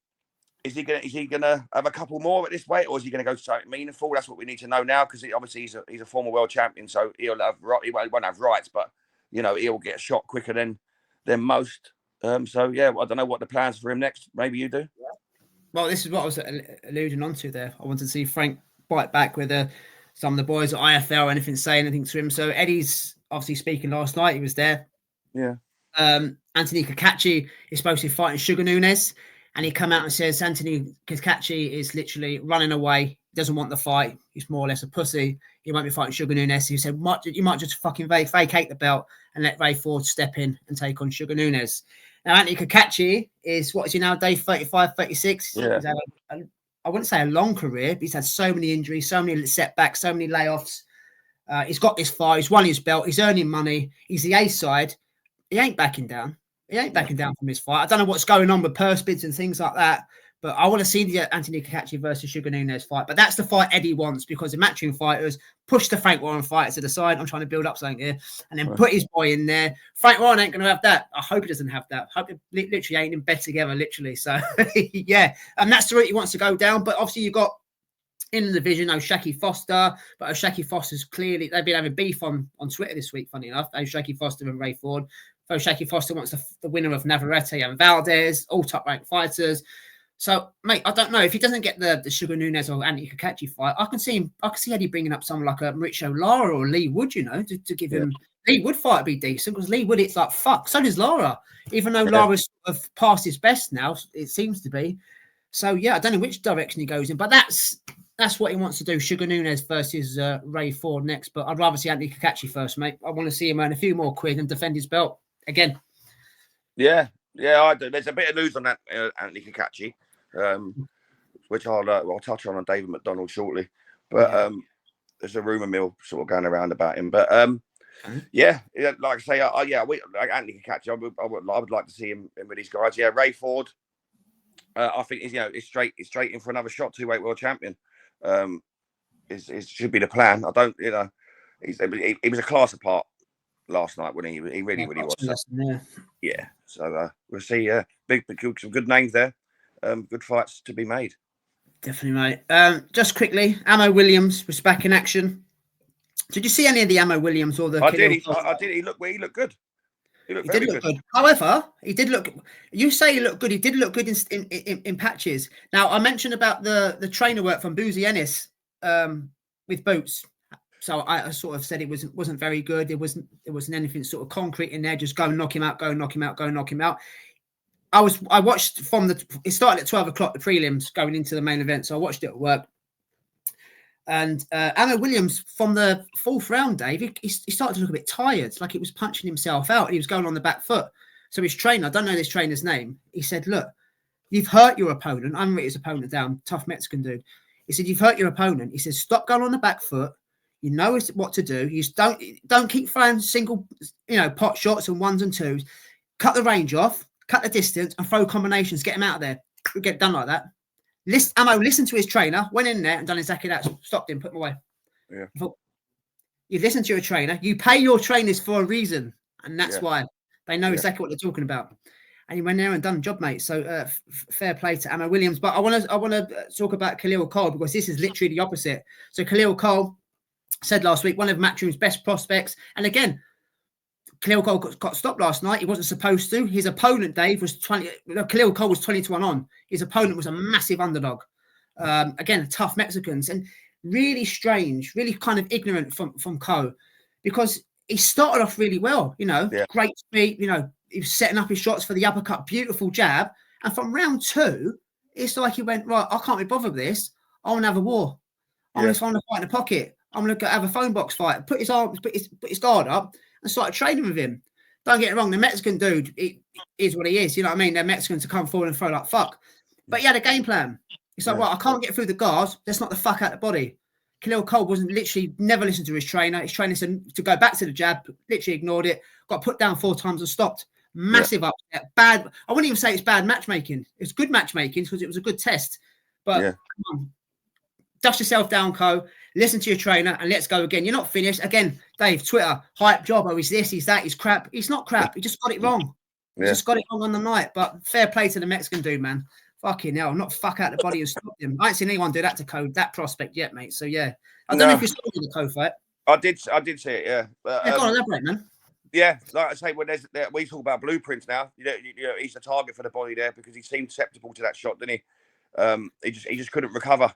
is he gonna have a couple more at this weight, or is he gonna go to something meaningful? That's what we need to know now, because obviously he's a former world champion, so he won't have rights, but he'll get a shot quicker than most. I don't know what the plans for him next. Maybe you do. Well, this is what I was alluding on to there. I wanted to see Frank bite back with some of the boys at IFL, say anything to him. So Eddie's obviously speaking last night. He was there. Yeah. Anthony Kakachi is supposed to be fighting Sugar Nunes. And he come out and says Anthony Kakachi is literally running away. He doesn't want the fight. He's more or less a pussy. He won't be fighting Sugar Nunes. He said, you might just fucking vacate the belt and let Ray Ford step in and take on Sugar Nunes. Now, Anthony Kakachi is, what is he now, day 35, 36? Yeah. He's had I wouldn't say a long career, but he's had so many injuries, so many setbacks, so many layoffs. He's got this far. He's won his belt. He's earning money. He's the A side. He ain't backing down. He ain't backing down from his fight. I don't know what's going on with purse bids and things like that, but I want to see the Anthony Kakachi versus Sugar Nunes fight. But that's the fight Eddie wants, because the matchroom fighters push the Frank Warren fight to the side. I'm trying to build up something here, and then put his boy in there. Frank Warren ain't going to have that. I hope he doesn't have that. I hope it literally ain't in bed together, literally. So, yeah, and that's the route he wants to go down. But obviously, you've got in the division O'Shaki Foster, but O'Shaki Foster's clearly, they've been having beef on Twitter this week, funny enough. O'Shaki Foster and Ray Ford. O'Shaki Foster wants the winner of Navarrete and Valdez, all top-ranked fighters. So, mate, I don't know if he doesn't get the Sugar Nunes or Anthony Kakachi fight. I can see Eddie bringing up someone like a Mauricio Lara or Lee Wood, you know, to give him. Lee Wood fight would be decent, because Lee Wood, it's like fuck. So does Lara, even though Lara's sort of past his best now, it seems to be. So yeah, I don't know which direction he goes in, but that's what he wants to do. Sugar Nunes versus Ray Ford next, but I'd rather see Anthony Kakachi first, mate. I want to see him earn a few more quid and defend his belt again. Yeah, I do. There's a bit of news on that Anthony Kakachi, which I'll touch on David McDonald shortly. But there's a rumor mill sort of going around about him. But like I say, like Anthony Kakachi, I would like to see him with these guys. Yeah, Ray Ford. I think he's straight in for another shot, 2-weight world champion. It should be the plan. I don't, he was a class apart last night when he really was. So we'll see. Some good names there. Good fights to be made. Definitely, mate. Just quickly, Ammo Williams was back in action. Did you see any of the Ammo Williams or the? I did. He looked good. He did look good. However, he did look. You say he looked good. He did look good in patches. Now, I mentioned about the trainer work from Boozy Ennis with Boots. So I sort of said it wasn't very good. There wasn't anything sort of concrete in there. Just go knock him out. Go knock him out. Go knock him out. I watched it started at 12 o'clock, the prelims going into the main event. So I watched it at work. And Ammo Williams, from the fourth round, Dave, he started to look a bit tired. It's like he was punching himself out. He was going on the back foot. So his trainer, I don't know this trainer's name, he said, look, you've hurt your opponent. I haven't written his opponent down, tough Mexican dude. He said, you've hurt your opponent. He said, stop going on the back foot. You know what to do. You don't keep throwing single, pot shots and ones and twos. Cut the range off, cut the distance, and throw combinations. Get him out of there. Get done like that. Ammo listened to his trainer, went in there and done exactly that. Stopped him, put him away. Yeah. You listen to your trainer. You pay your trainers for a reason, and that's why they know exactly what they're talking about. And he went there and done the job, mate. So fair play to Ammo Williams. But I want to talk about Khalil Cole, because this is literally the opposite. So Khalil Cole said last week, one of Matchroom's best prospects, and again, Khalil Cole got stopped last night. He wasn't supposed to. His opponent, Dave, was 20. Khalil Cole was 20-1 on. His opponent was a massive underdog. Again, tough Mexicans, and really strange, really kind of ignorant from Cole, because he started off really well. Great speed. He was setting up his shots for the uppercut, beautiful jab, and from round 2, it's like he went, right, I can't be bothered with this. I want to have a war. I'm going to find a fight in the pocket. I'm going to have a phone box fight. Put his guard up and started training with him. Don't get it wrong, the Mexican dude is what he is. You know what I mean? They're Mexicans to come forward and throw like fuck. But he had a game plan. It's like, right, I can't get through the guards. Let's knock the fuck out the body. Khalil Cole never listened to his trainer. His trainer said to go back to the jab, literally ignored it. Got put down 4 times and stopped. Massive upset. Bad. I wouldn't even say it's bad matchmaking. It's good matchmaking because it was a good test. But come on, dust yourself down, Cole. Listen to your trainer and let's go again. You're not finished. Again, Dave, Twitter, hype job. Oh, he's this, he's that, he's crap. He's not crap. He just got it wrong. He just got it wrong on the night. But fair play to the Mexican dude, man. Fucking hell, not fuck out the body and stop him. I ain't seen anyone do that to Code, that prospect yet, mate. So, yeah. I don't know if you saw the Code fight. I did see it, yeah. But, go on, elaborate, man. Yeah, like I say, when we talk about blueprints now, he's the target for the body there because he seemed susceptible to that shot, didn't he? He just couldn't recover.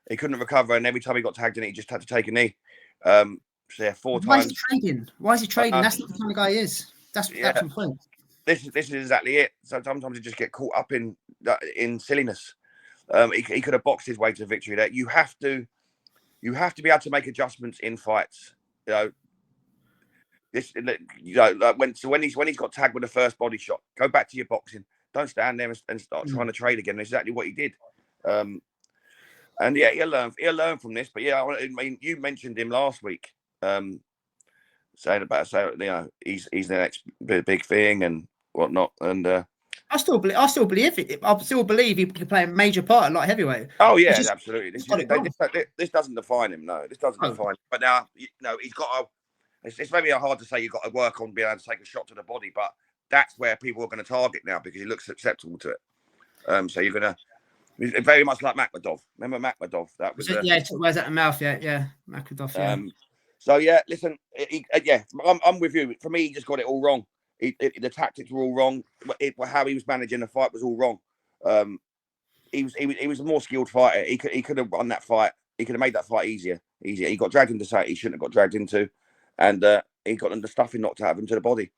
He couldn't recover, and every time he got tagged in it, he just had to take a knee. So yeah, 4 times. Why is he trading? That's not the kind of guy he is. That's the point. This is exactly it. So sometimes you just get caught up in silliness. He could have boxed his way to victory there. You have to be able to make adjustments in fights. When he's got tagged with the first body shot, go back to your boxing. Don't stand there and start trying to trade again. That's exactly what he did. And yeah, he'll learn from this. But yeah, I mean, you mentioned him last week, saying he's the next big thing and whatnot. And I still believe it. I still believe he could play a major part at light heavyweight. Oh yeah, absolutely. This doesn't define him. No, this doesn't define him. But now, he's got to. It's very hard to say you've got to work on being able to take a shot to the body, but that's where people are going to target now because he looks acceptable to it. So you're going to. Very much like Makhmudov. Remember Makhmudov? That was where's that in the mouth? Yeah, Makhmudov. Yeah. So yeah, listen, I'm with you. For me, he just got it all wrong. The tactics were all wrong. How he was managing the fight was all wrong. He was a more skilled fighter. He could have won that fight. He could have made that fight easier. He got dragged into something he shouldn't have got dragged into, and he got the stuffing knocked out of him to the body.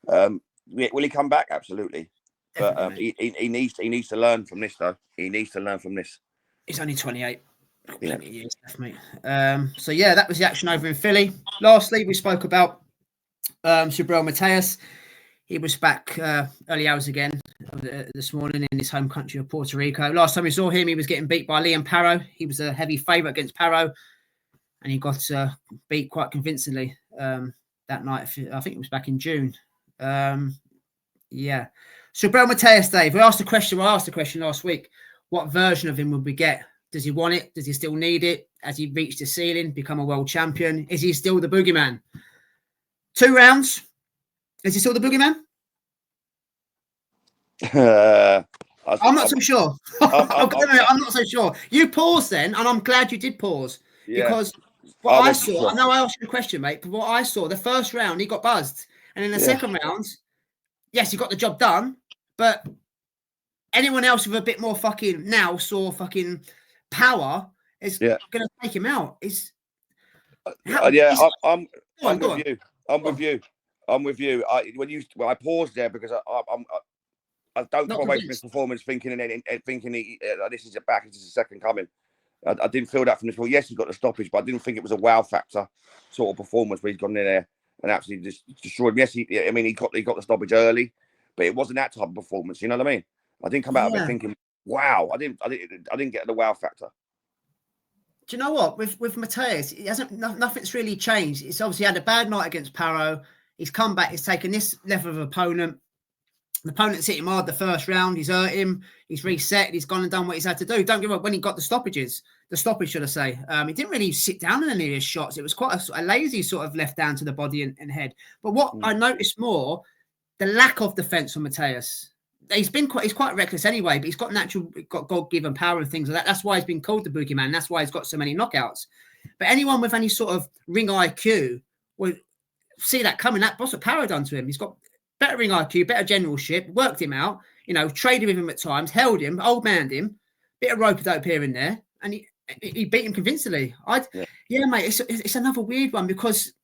Will he come back? Absolutely. But he needs to learn from this, though. He needs to learn from this. He's only 28. Plenty of years left, mate. So yeah, that was the action over in Philly. Lastly, we spoke about Subriel Matias. He was back early hours again this morning in his home country of Puerto Rico. Last time we saw him, he was getting beat by Liam Parro. He was a heavy favourite against Parro, and he got beat quite convincingly that night. I think it was back in June. Yeah. Subriel Matias, Dave, I asked the question last week. What version of him would we get? Does he want it? Does he still need it? Has he reached the ceiling, become a world champion? Is he still the boogeyman? 2 rounds. Is he still the boogeyman? I'm not so sure. I'm not so sure. You paused then, and I'm glad you did pause. Yeah. Because what I saw, I know I asked you a question, mate, but what I saw, the first round, he got buzzed. And in the second round, yes, he got the job done, but anyone else with a bit more fucking nous or fucking power is going to take him out. I'm with you. I paused there because I don't come away from this performance thinking this is this is a second coming. I didn't feel that from this. Well, yes, he got the stoppage, but I didn't think it was a wow factor sort of performance where he's gone in there and absolutely just destroyed him. Yes, he got the stoppage early, but it wasn't that type of performance. You know what I mean? I didn't come out of it thinking, wow. I didn't get the wow factor. Do you know what? With Matias, nothing's really changed. It's obviously had a bad night against Parro. He's come back. He's taken this level of opponent. The opponent's hit him hard the first round. He's hurt him. He's reset. He's gone and done what he's had to do. Don't give up when he got the stoppage, should I say. He didn't really sit down in any of his shots. It was quite a lazy sort of left down to the body and head. But what I noticed more, the lack of defense from Matias. He's quite reckless anyway, but he's got God-given power and things like that. That's why he's been called the boogeyman. That's why he's got so many knockouts. But anyone with any sort of ring IQ would see that coming. That's what Parro done to him. He's got better ring IQ, better generalship, worked him out, traded with him at times, held him, old-manned him, bit of rope-a-dope here and there, and he beat him convincingly. Mate, it's another weird one because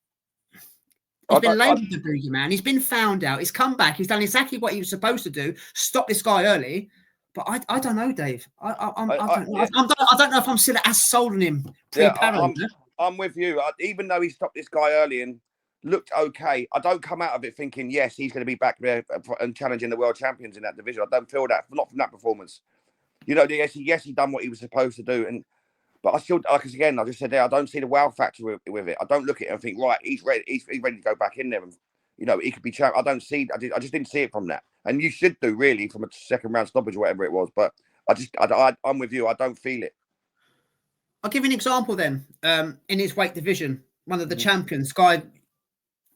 he's been labelled the boogeyman. He's been found out. He's come back. He's done exactly what he was supposed to do. Stop this guy early. But I don't know, Dave. I don't know if I'm still as sold on him. I'm with you. Even though he stopped this guy early and looked okay, I don't come out of it thinking, yes, he's going to be back there and challenging the world champions in that division. I don't feel that. Not from that performance. Yes, he done what he was supposed to do. But I still, like again, I just said there, I don't see the wow factor with it. I don't look at it and think, right, he's ready. He's ready to go back in there, and he could be champ. I just didn't see it from that. And you should do really from a second round stoppage or whatever it was. But I'm with you. I don't feel it. I'll give you an example then. In his weight division, one of the champions, guy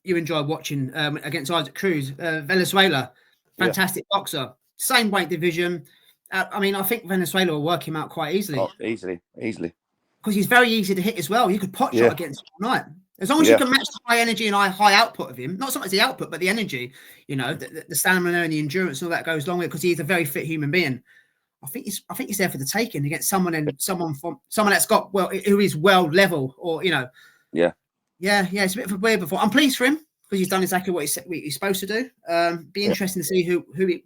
you enjoy watching against Isaac Cruz, Venezuela, fantastic boxer, same weight division. I think Venezuela will work him out quite easily. Oh, easily. Because he's very easy to hit as well. You could pot shot against him all night. As long as you can match the high energy and high output of him, not so much the output, but the energy, the stamina and the endurance and all that goes along with it because he's a very fit human being. I think he's there for the taking against someone that's got who is world level or Yeah, it's a bit of a weird before. I'm pleased for him because he's done exactly what he's supposed to do. Be interesting to see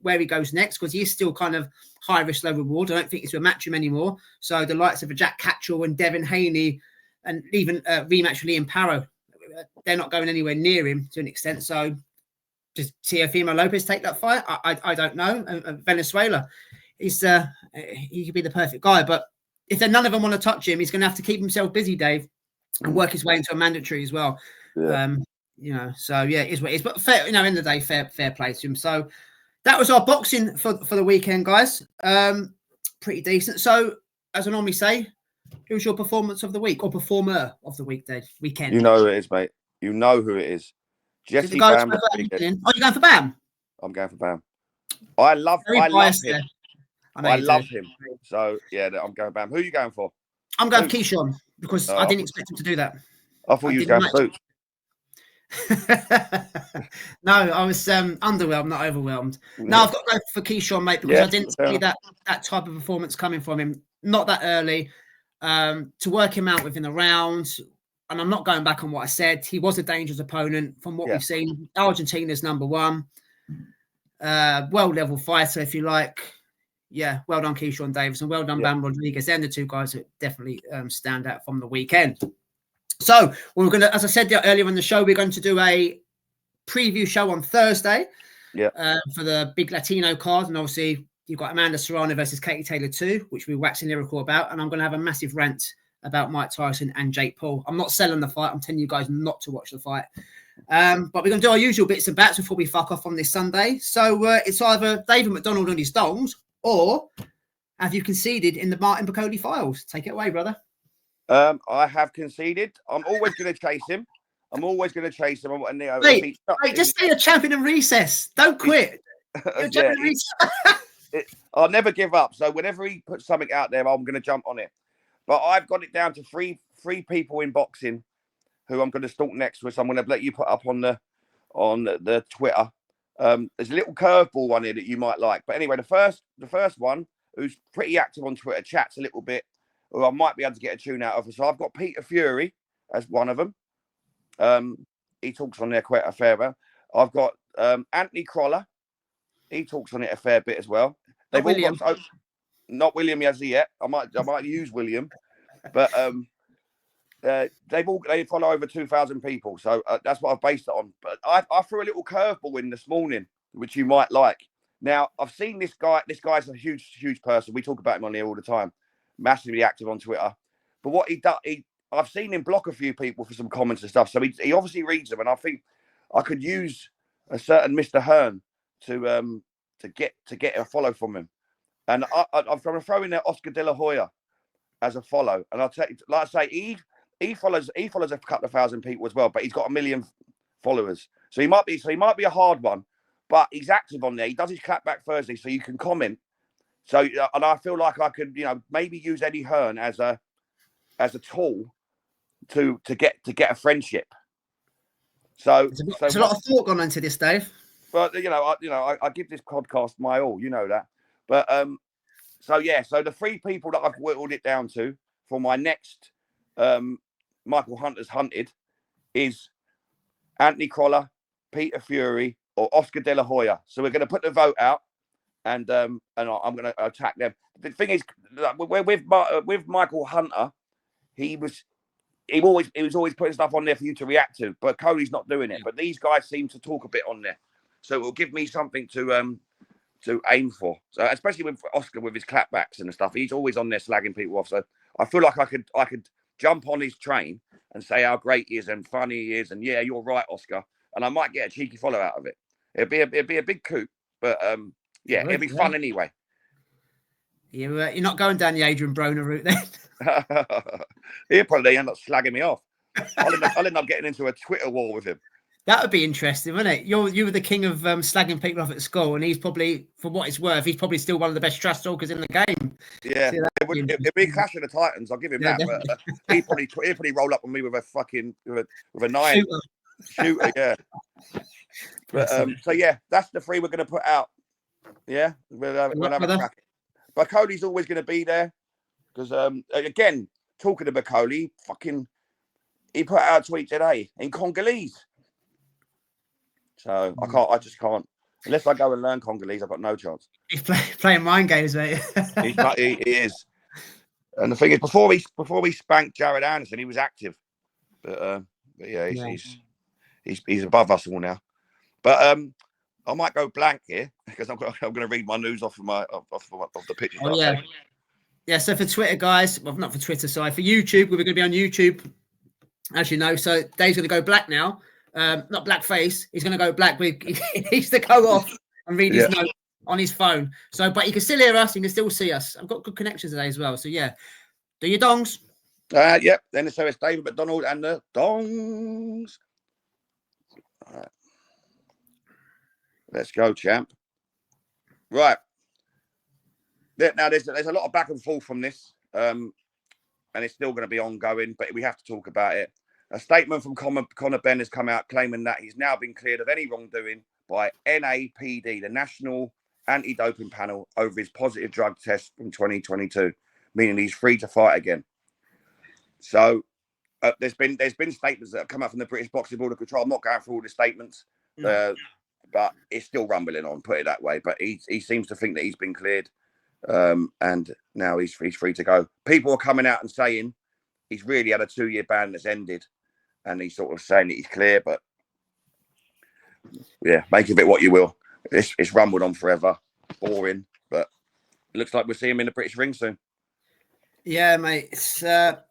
where he goes next because he is still kind of high risk, low reward. I don't think it's going to match him anymore. So the likes of a Jack Catchell and Devin Haney and even rematch with Liam Parro, they're not going anywhere near him to an extent. So does Teofimo Lopez take that fight? I don't know. Venezuela, he could be the perfect guy. But if none of them want to touch him, he's going to have to keep himself busy, Dave, and work his way into a mandatory as well. Yeah. So it is what it is. But fair, end of the day, fair play to him. So that was our boxing for the weekend, guys. Pretty decent. So, as I normally say, who was your performance of the week or performer of the weekend? You know who it is, mate. You know who it is. Jesse Bam. Oh, you're going for Bam? I'm going for Bam. I love him. I love him. So, yeah, I'm going Bam. Who are you going for? I'm going for Keyshawn because I didn't expect him to do that. I thought you was going for Boots. No, I was underwhelmed, not overwhelmed. No, I've got to go for Keyshawn, mate, because I didn't see that type of performance coming from him. Not that early. To work him out within the rounds, and I'm not going back on what I said. He was a dangerous opponent from what we've seen. Argentina's number one. World level fighter, if you like. Yeah, well done, Keyshawn Davis, and well done, Bam Rodriguez. They're the two guys that definitely stand out from the weekend. So we're going to, as I said earlier in the show, we're going to do a preview show on Thursday for the big Latino card. And obviously, you've got Amanda Serrano versus Katie Taylor 2, which we're waxing lyrical about. And I'm going to have a massive rant about Mike Tyson and Jake Paul. I'm not selling the fight. I'm telling you guys not to watch the fight. But we're going to do our usual bits and bats before we fuck off on this Sunday. So it's either David McDonald and his dongs, or have you conceded in the Martin Bakole files? Take it away, brother. I have conceded. I'm always going to chase him. Wait, just stay a champion in recess. Don't quit. I'll never give up. So whenever he puts something out there, I'm going to jump on it. But I've got it down to three people in boxing who I'm going to stalk next with. So I'm going to let you put up on the Twitter. There's a little curveball one here that you might like. But anyway, the first one, who's pretty active on Twitter, chats a little bit, who I might be able to get a tune out of. So I've got Peter Fury as one of them. He talks on there quite a fair bit. I've got Anthony Crolla. He talks on it a fair bit as well. They've all got not William as yet. I might use William, but they follow over 2,000 people. So that's what I've based it on. But I threw a little curveball in this morning, which you might like. Now I've seen this guy. This guy's a huge person. We talk about him on here all the time. Massively active on Twitter. But what he does, I've seen him block a few people for some comments and stuff. So he obviously reads them, and I think I could use a certain Mr. Hearn to get a follow from him. And I'm going to throw in there Oscar De La Hoya as a follow. And I'll tell you, like I say, he follows a couple of thousand people as well, but he's got 1 million followers. So he might be a hard one, but he's active on there. He does his clapback Thursday, so you can comment. So, and I feel like I could, maybe use Eddie Hearn as a tool to get a friendship. So there's a lot of thought gone into this, Dave. But I give this podcast my all, you know that. But so the three people that I've whittled it down to for my next Michael Hunter's hunted is Anthony Crolla, Peter Fury, or Oscar De La Hoya. So we're going to put the vote out. And I'm going to attack them. The thing is, with Michael Hunter, he was always putting stuff on there for you to react to. But Cody's not doing it. But these guys seem to talk a bit on there, so it will give me something to aim for. So especially with Oscar with his clapbacks and stuff, he's always on there slagging people off. So I feel like I could jump on his train and say how great he is and funny he is, and yeah, you're right, Oscar, and I might get a cheeky follow out of it. It'd be a big coup, but yeah, it'll be fun anyway. You're not going down the Adrian Broner route then? He'll probably end up slagging me off. I'll end up getting into a Twitter war with him. That would be interesting, wouldn't it? You were the king of slagging people off at school, and he's probably, for what it's worth, he's probably still one of the best trash talkers in the game. Yeah, it'd be a clash of the Titans. I'll give him that. But, he'd probably roll up on me with a fucking with a 9 shooter. Yeah. But so yeah, that's the three we're going to put out. Yeah, we'll have a crack. Bakole's always going to be there because again, talking to Bakole, he put out a tweet today in Congolese. So I just can't. Unless I go and learn Congolese, I've got no chance. He's playing mind games, mate. he is. And the thing is, before he spanked Jared Anderson, he was active. But yeah, he's above us all now. But I might go blank here because I'm going to read my news off of the pictures. Oh, yeah. Yeah, so for Twitter, guys, well, not for Twitter, sorry, for YouTube, we're going to be on YouTube, as you know. So Dave's going to go black now. Not blackface. He's going to go black. He needs to go off and read his note on his phone. So, but he can still hear us. He can still see us. I've got good connections today as well. So, yeah. Do your dongs. Yep. Then so it's David McDonald and the dongs. All right. Let's go, champ. Right. Now, there's a lot of back and forth from this, and it's still going to be ongoing, but we have to talk about it. A statement from Conor Benn has come out claiming that he's now been cleared of any wrongdoing by NAPD, the National Anti-Doping Panel, over his positive drug test from 2022, meaning he's free to fight again. So there's been statements that have come out from the British Boxing Board of Control. I'm not going through all the statements, but it's still rumbling on, put it that way. But he seems to think that he's been cleared, and now he's free to go. People are coming out and saying he's really had a 2-year ban that's ended, and he's sort of saying that he's clear. But yeah, make of it what you will. It's rumbled on forever, boring. But it looks like we'll see him in the British ring soon. Yeah, mate, it's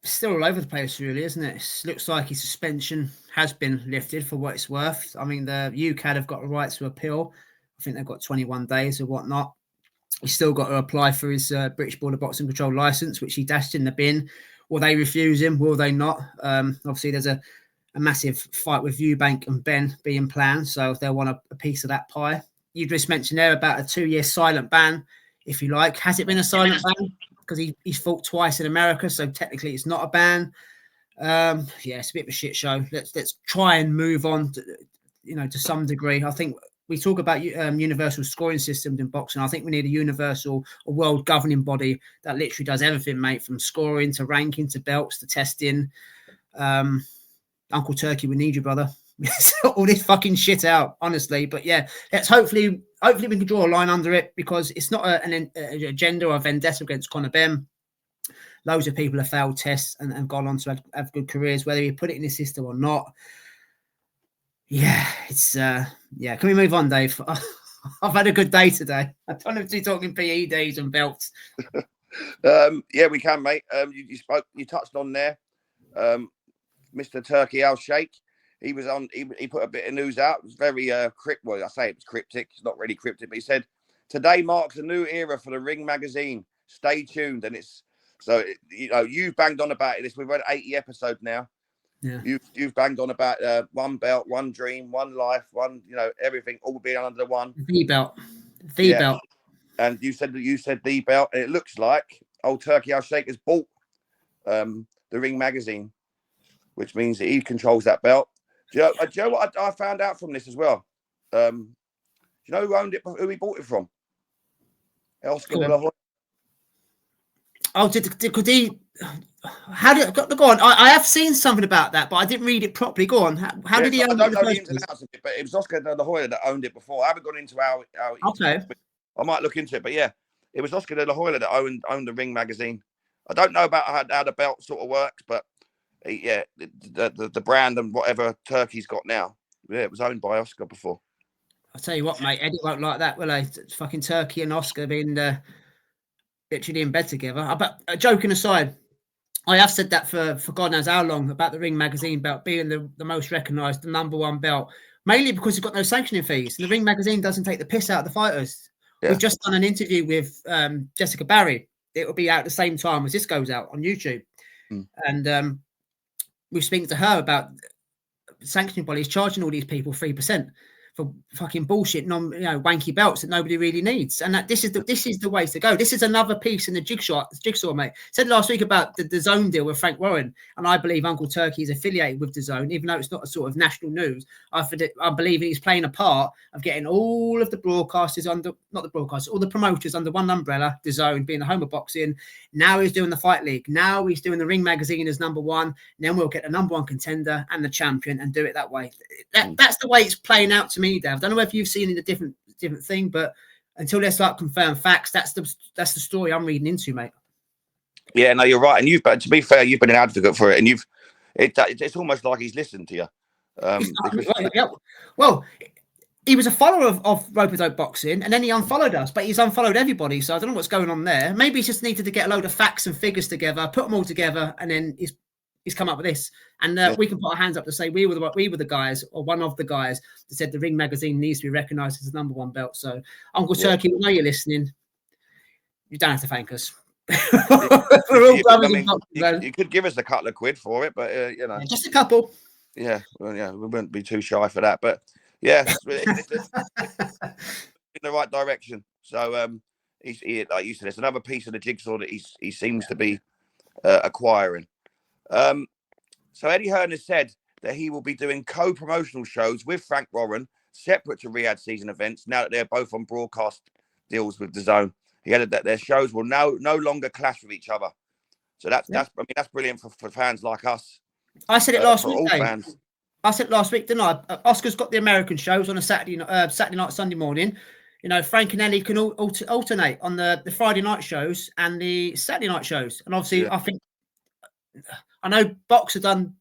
still all over the place, really, isn't it? It looks like his suspension has been lifted for what it's worth. I mean, the UCAD have got a right to appeal. I think they've got 21 days or whatnot. He's still got to apply for his British Board of Boxing Control license, which he dashed in the bin. Will they refuse him? Will they not? Obviously, there's a massive fight with Eubank and Ben being planned, so they'll want a piece of that pie. You just mentioned there about a 2-year silent ban, if you like. Has it been a silent ban? Because he's fought twice in America, so technically it's not a ban. Yeah, it's a bit of a shit show. Let's try and move on, to some degree. I think we talk about universal scoring systems in boxing. I think we need a universal or world governing body that literally does everything, mate, from scoring to ranking to belts to testing. Uncle Turkey, we need you, brother. Sort all this fucking shit out, honestly. But yeah, let's hopefully we can draw a line under it, because it's not an agenda or a vendetta against Conor Benn. Loads of people have failed tests and gone on to have good careers, whether you put it in the system or not. Yeah, it's Can we move on, Dave? I've had a good day today. I don't have to be talking PE days and belts. Yeah, we can, mate. You touched on there, Mr. Turkey Al Sheikh. He was on. He put a bit of news out. It was very cryptic. Well, I say it was cryptic. It's not really cryptic, but he said today marks a new era for the Ring magazine. Stay tuned, and it's so you've banged on about it. We've read 80 episodes now. Yeah, you've banged on about one belt, one dream, one life, one everything all being under one. The belt, belt. And you said the belt, and it looks like old Turkey Al Sheikh has bought the Ring magazine, which means that he controls that belt. Do you know what I found out from this as well? Do you know who owned it? Who he bought it from? Oscar de la Hoya. Oh, could he? How did go on? I have seen something about that, but I didn't read it properly. Go on. How did he own it? I don't know the ins and outs of it, but it was Oscar de la Hoya that owned it before. I haven't gone into how okay. I might look into it, but yeah, it was Oscar de la Hoya that owned the Ring magazine. I don't know about how the belt sort of works, but yeah, the brand and whatever Turkey's got now, yeah, it was owned by Oscar before. I'll tell you what, mate, Eddie won't like that, will they? Fucking Turkey and Oscar being literally in bed together. But joking aside, I have said that for God knows how long about the Ring magazine belt being the most recognised, the number one belt, mainly because it's got no sanctioning fees. The Ring magazine doesn't take the piss out of the fighters. Yeah. We've just done an interview with Jessica Barry. It will be out at the same time as this goes out on YouTube. And we're speaking to her about sanctioning bodies charging all these people 3% for fucking bullshit, wanky belts that nobody really needs. And that this is the way to go. This is another piece in the jigsaw, mate. Said last week about the DAZN deal with Frank Warren, and I believe Uncle Turkey is affiliated with DAZN, even though it's not a sort of national news. I believe he's playing a part of getting all of the broadcasters all the promoters under one umbrella, DAZN being the home of boxing. Now he's doing the Fight League. Now he's doing the Ring magazine as number one. And then we'll get the number one contender and the champion and do it that way. That's the way it's playing out to me, Dave. I don't know if you've seen it a different thing, but until they start confirming facts, that's the story I'm reading into, mate. Yeah, no, you're right. And to be fair, you've been an advocate for it, and it's almost like he's listened to you. Well, he was a follower of Roberto Boxing, and then he unfollowed us, but he's unfollowed everybody. So I don't know what's going on there. Maybe he just needed to get a load of facts and figures together, put them all together, and then he's he's come up with this. And we can put our hands up to say we were the guys, or one of the guys that said the Ring magazine needs to be recognised as the #1 belt. So, Uncle Turkey, we know you're listening. You don't have to thank us. We're all brothers in boxing. You could give us a couple of quid for it, but just a couple. Yeah, well, we wouldn't be too shy for that. But yeah, it's in the right direction. So he like you said, it's another piece of the jigsaw that he seems to be acquiring. So Eddie Hearn has said that he will be doing co-promotional shows with Frank Warren, separate to Riyadh season events, now that they're both on broadcast deals with DAZN. He added that their shows will no longer clash with each other. So that's brilliant for fans like us. I said it last week, all Dave. fans. I said last week, didn't I? Oscar's got the American shows on a Saturday night, Sunday morning. You know, Frank and Ellie can alternate on the Friday night shows and the Saturday night shows. And obviously, I know Box have done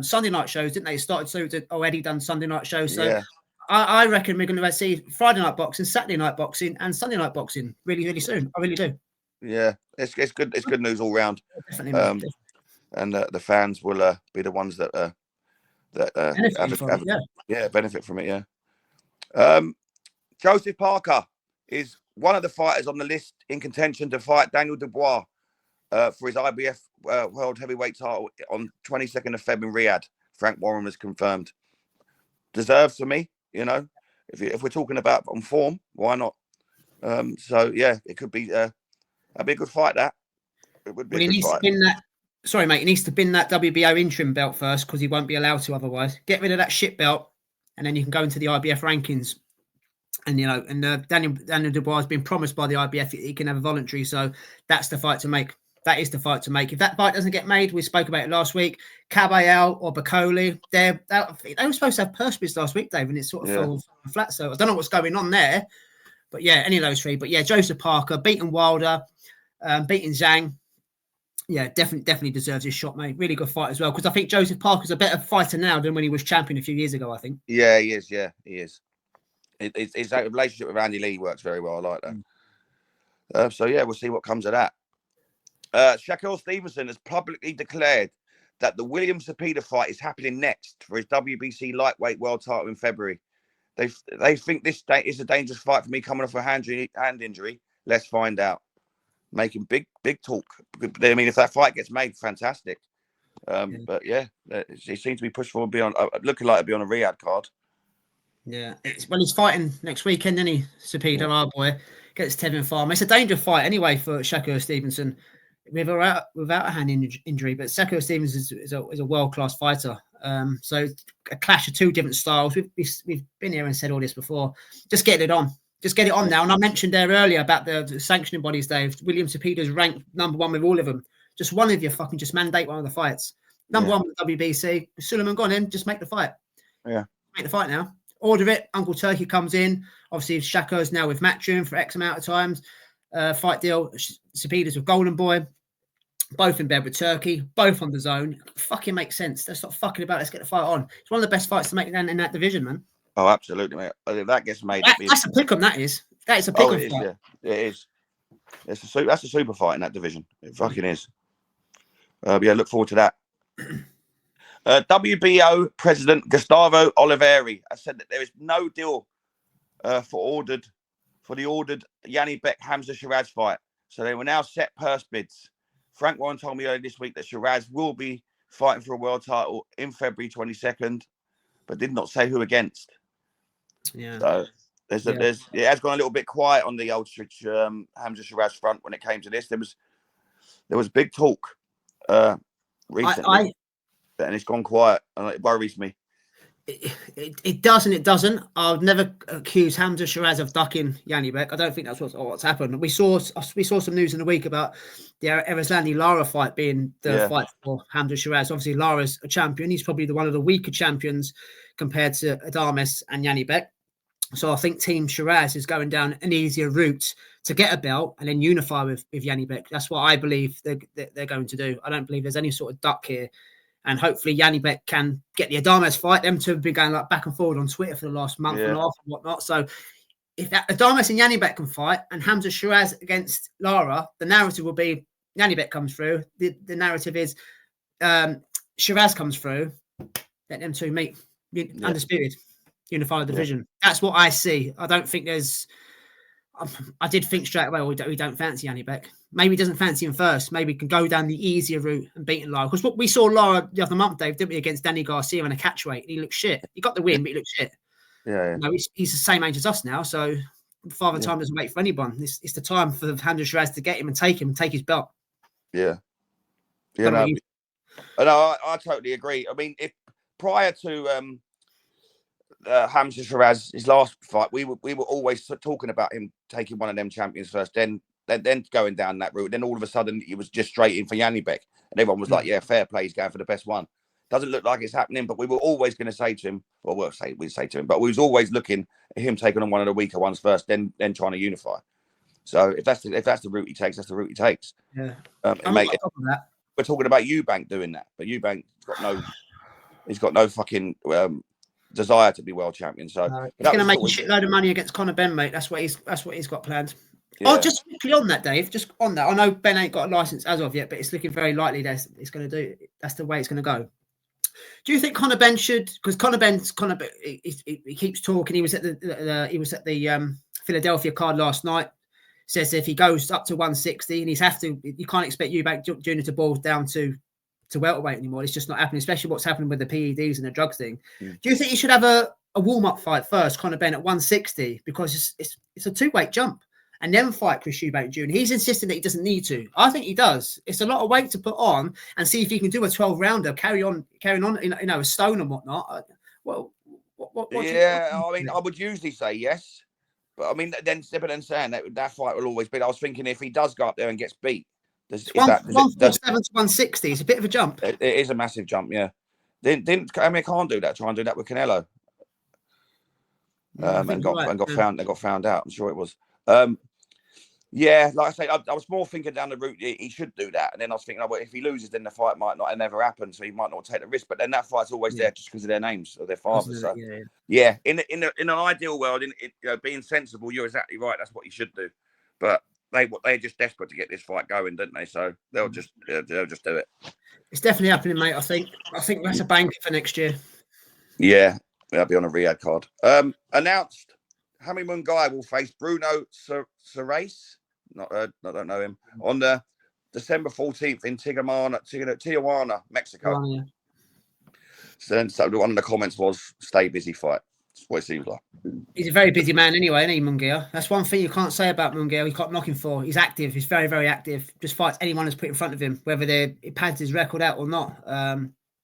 Sunday night shows, didn't they? Eddie done Sunday night shows. So I reckon we're going to see Friday night boxing, Saturday night boxing, and Sunday night boxing really, really soon. I really do. Yeah, it's good. It's good news all round. Definitely. And the fans will be the ones that benefit from it. Yeah. Joseph Parker is one of the fighters on the list in contention to fight Daniel Dubois for his IBF World Heavyweight title on 22nd of February in Riyadh. Frank Warren has confirmed. Deserves for me, if we're talking about on form, why not? So yeah, it could be a good fight. That it would be. Well, he needs to bin that. Sorry, mate. He needs to bin that WBO interim belt first because he won't be allowed to otherwise. Get rid of that shit belt, and then you can go into the IBF rankings. And Daniel Dubois has been promised by the IBF that he can have a voluntary. So that's the fight to make. That is the fight to make. If that fight doesn't get made, we spoke about it last week. Caballero or Bakole, they were supposed to have purse bids last week, Dave, and it sort of fell flat. So I don't know what's going on there, but yeah, any of those three. But yeah, Joseph Parker beating Wilder, beating Zhang. Yeah, definitely deserves his shot, mate. Really good fight as well, because I think Joseph Parker's a better fighter now than when he was champion a few years ago, I think. Yeah, he is. Yeah, he is. It's that relationship with Andy Lee works very well. I like that. So yeah, we'll see what comes of that. Shakur Stevenson has publicly declared that the William Cepeda fight is happening next for his WBC lightweight world title in February. They think this is a dangerous fight for me coming off a hand injury. Let's find out. Making big talk. I mean, if that fight gets made, fantastic. But yeah, it seems to be pushed forward. Looking like it'll be on a Riyadh card. Yeah, he's fighting next weekend, isn't he? Cepeda, our boy, gets Tevin Farmer. It's a dangerous fight anyway for Shakur Stevenson, without a hand injury. But Shakur Stevenson is a world-class fighter. So a clash of two different styles. We've been here and said all this before. Just get it on. Just get it on now. And I mentioned there earlier about the sanctioning bodies, Dave. William Cepeda's ranked #1 with all of them. Just one of you fucking just mandate one of the fights. Number one with the WBC. Suleiman gone in, just make the fight. Yeah. Make the fight now. Order it. Uncle Turkey comes in. Obviously, Shakur's now with Matchroom for X amount of times. Fight deal. Cepeda's with Golden Boy. Both in bed with Turkey. Both on the zone. Fucking makes sense. Let's stop fucking about. Let's get the fight on. It's one of the best fights to make in that division, man. Oh, absolutely, mate. If that gets made, that's a pick-em. That is a pick-em fight. Yeah, it is. That's a super fight in that division. It fucking is. Yeah, look forward to that. WBO President Gustavo Oliveri has said that there is no deal for the ordered Yanni Beck Hamza Shiraz fight. So they will now set purse bids. Frank Warren told me earlier this week that Shiraz will be fighting for a world title in February 22nd, but did not say who against. Yeah. So it has gone a little bit quiet on the old Hamza Shiraz front when it came to this. There was big talk recently. And it's gone quiet, and it worries me. It does and it doesn't. I've never accused Hamza Shiraz of ducking Yanni Beck. I don't think that's what's happened. We saw some news in the week about the Erizlani Lara fight being the fight for Hamza Shiraz. Obviously, Lara's a champion. He's probably one of the weaker champions compared to Adames and Yanni Beck. So I think Team Shiraz is going down an easier route to get a belt and then unify with Yanni Beck. That's what I believe they're going to do. I don't believe there's any sort of duck here. And hopefully Yanni Beck can get the Adames fight. Them two have been going like back and forward on Twitter for the last month and a half and whatnot. So if Adames and Yanni Beck can fight and Hamza Shiraz against Lara, the narrative will be Yanni Beck comes through. The narrative is Shiraz comes through, let them two meet. Undisputed, unified division. That's what I see. I don't think there's. I did think straight away, we don't fancy Yanni Beck. Maybe he doesn't fancy him first. Maybe he can go down the easier route and beat Lara. Because what we saw Lara the other month, Dave, didn't we, against Danny Garcia in a catch weight? He looked shit. He got the win, but he looked shit. Yeah. No, he's the same age as us now. So Father Time doesn't wait for anyone. It's the time for Hamza Shiraz to get him and take his belt. Yeah. Yeah. No, I totally agree. I mean, if prior to Hamza Shiraz, his last fight, we were always talking about him taking one of them champions first, then going down that route. Then all of a sudden, he was just straight in for Yanni Beck, and everyone was like, "Yeah, fair play, he's going for the best one." Doesn't look like it's happening, but we were always going to say to him, or we'd say to him, but we was always looking at him taking on one of the weaker ones first, then trying to unify. So if that's the route he takes, that's the route he takes. Yeah. We're talking about Eubank doing that, but Eubank's got no fucking desire to be world champion. So he's going to make a shitload of money against Conor Benn, mate. That's what he's got planned. Yeah. Oh, just quickly on that, Dave. Just on that, I know Ben ain't got a license as of yet, but it's looking very likely that it's going to do. That's the way it's going to go. Do you think Conor Benn should? Because Conor Benn's he keeps talking. He was at the Philadelphia card last night. Says if he goes up to 160, and you can't expect Eubank Jr. to boil down to welterweight anymore. It's just not happening, especially what's happening with the PEDs and the drugs thing. Do you think he should have a warm-up fight first, Conor Benn at 160, because it's a two-weight jump, and then fight Chris Eubank Jr.? He's insisting that he doesn't need to. I think he does. It's a lot of weight to put on, and see if he can do a 12-rounder, carry on, a stone and whatnot. What I mean, I would usually say yes, but I mean, then saying that fight will always be. I was thinking if he does go up there and gets beat. 147 to 160 is a bit of a jump. It is a massive jump, yeah. Can't do that. Try and do that with Canelo. And got found out. I'm sure it was. Yeah, like I say, I was more thinking down the route he should do that, and then I was thinking, if he loses, then the fight might not never happen, so he might not take the risk. But then that fight's always there just because of their names or their fathers. So yeah, in an ideal world, being sensible, you're exactly right. That's what you should do. But they're just desperate to get this fight going, don't they? So they'll just do it. It's definitely happening, mate. I think that's a banker for next year. Yeah, that'll be on a Riyadh card. Announced, Hammy Mungai will face Bruno Cerais. I don't know him. On the December 14th in Tijuana, Mexico. Oh, yeah. So one of the comments was, "Stay busy, fight." That's what it seems like. He's a very busy man anyway, isn't he, Munguia? That's one thing you can't say about Munguia. We can't knock him for. He's active. He's very, very active. Just fights anyone that's put in front of him, whether it pads his record out or not.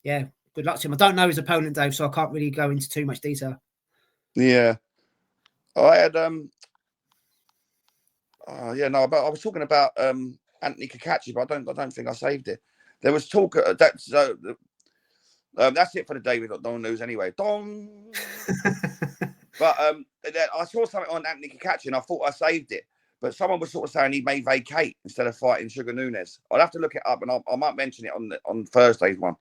Yeah, good luck to him. I don't know his opponent, Dave, so I can't really go into too much detail. Yeah. I had but I was talking about Anthony Kakachi, but I don't think I saved it. There was talk that's it for the day. We've got Don News anyway. Don. But I saw something on Anthony Kakachi and I thought I saved it, but someone was sort of saying he may vacate instead of fighting Sugar Nunes. I'll have to look it up, and I might mention it on Thursday's one.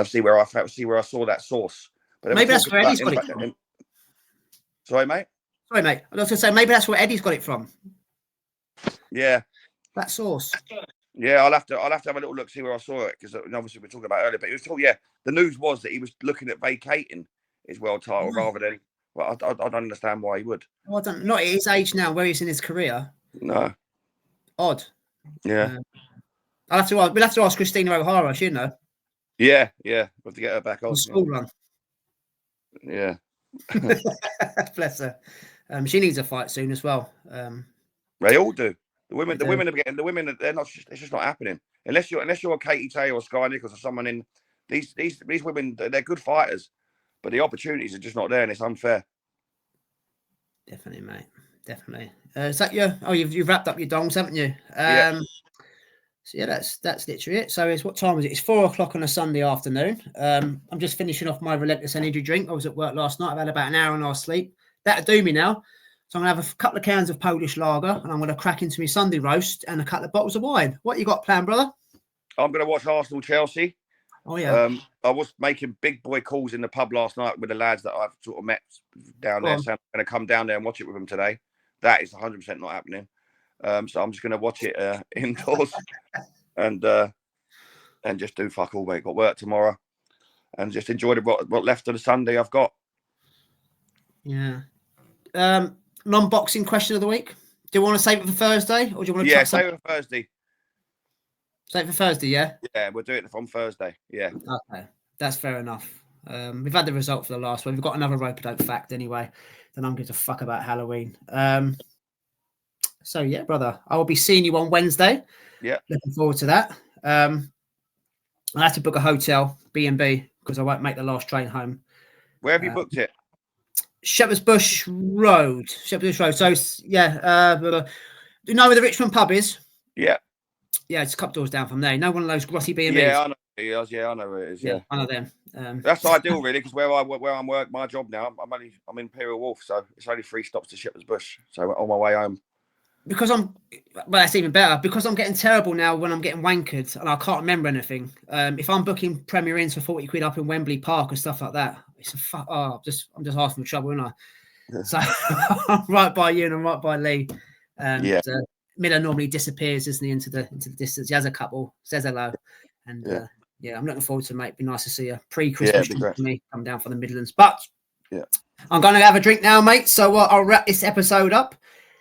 See where I saw that source. But maybe that's where Eddie's got it from. Sorry, mate. I was going to say maybe that's where Eddie's got it from. Yeah, that source. Yeah, I'll have to have a little look, see where I saw it, because obviously we're talking about earlier. But it was the news was that he was looking at vacating his world title rather than. Well, I don't understand why he would. Well, not at his age now, where he's in his career. No. Odd. Yeah. We'll have to ask Christina O'Hara. She know. Yeah. We'll have to get her back on. School run. Yeah. Bless her. She needs a fight soon as well. They all do. The women they're not. It's just not happening unless you're a Katie Taylor or Sky Nichols or someone in these women. They're good fighters, but the opportunities are just not there, and it's unfair. Definitely, mate. Definitely. Is that your? Oh, you've wrapped up your dongs, haven't you? Yeah. So yeah, that's literally it. So what time is it? It's 4:00 on a Sunday afternoon. I'm just finishing off my relentless energy drink. I was at work last night. I've had about an hour and a half sleep. That'll do me now. So I'm going to have a couple of cans of Polish lager, and I'm going to crack into my Sunday roast and a couple of bottles of wine. What you got planned, brother? I'm going to watch Arsenal-Chelsea. Oh, yeah. I was making big boy calls in the pub last night with the lads that I've sort of met down there. So I'm going to come down there and watch it with them today. That is 100% not happening. So I'm just going to watch it indoors. And and just do fuck all, mate. Got work tomorrow, and just enjoy what left of the Sunday I've got. Yeah. Non-boxing question of the week. Do you want to save it for Thursday, or do you want to? Yeah, save it for Thursday. Save it for Thursday, yeah. Yeah, we'll do it on Thursday. Yeah. Okay, that's fair enough. We've had the result for the last one. We've got another rope-a-dope fact anyway. Then I'm going to fuck about Halloween. So yeah, brother, I will be seeing you on Wednesday. Yeah. Looking forward to that. I have to book a hotel, B&B, because I won't make the last train home. Where have you booked it? Shepherd's Bush Road. So yeah, do you know where the Richmond pub is? Yeah. Yeah, it's a couple doors down from there. No one of those grotty B&Bs. Yeah, I know. Yeah, I know where it is. Yeah, I know them. That's ideal, really, because where I'm work, my job now, I'm in Imperial Wharf, so it's only 3 stops to Shepherd's Bush. So on my way home. Because that's even better. Because I'm getting terrible now when I'm getting wankered and I can't remember anything. If I'm booking Premier Inns for 40 quid up in Wembley Park and stuff like that, it's a fuck. Oh, I'm just asking for trouble, aren't I? Yeah. So I'm right by you and I'm right by Lee. Yeah. Miller normally disappears, isn't he, into the distance. He has a couple, says hello, and I'm looking forward to it, mate. Be nice to see a pre-Christmas for me come down from the Midlands. But I'm going to have a drink now, mate. So I'll wrap this episode up.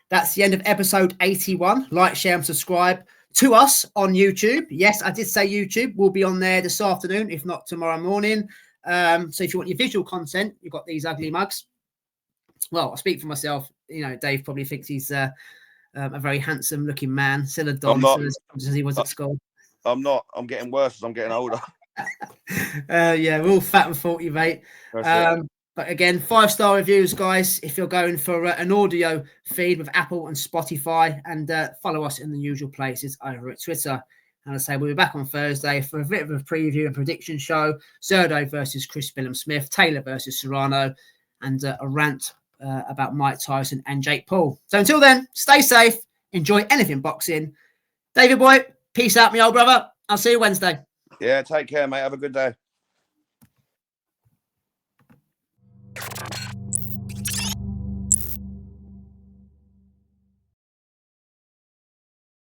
That's the end of episode 81. Like, share, and subscribe to us on YouTube. Yes, I did say YouTube. We'll be on there this afternoon, if not tomorrow morning. So if you want your visual content, you've got these ugly mugs. Well, I'll speak for myself. You know, Dave probably thinks he's a very handsome-looking man. Still a dog as he was at school. I'm not. I'm getting worse as I'm getting older. Yeah, we're all fat and 40, mate. But again, 5-star reviews, guys, if you're going for an audio feed with Apple and Spotify, and follow us in the usual places over at Twitter. And I say we'll be back on Thursday for a bit of a preview and prediction show. Zerdo versus Chris Billum-Smith, Taylor versus Serrano, and a rant about Mike Tyson and Jake Paul. So until then, stay safe, enjoy anything boxing. David boy, peace out, my old brother. I'll see you Wednesday. Yeah, take care, mate. Have a good day.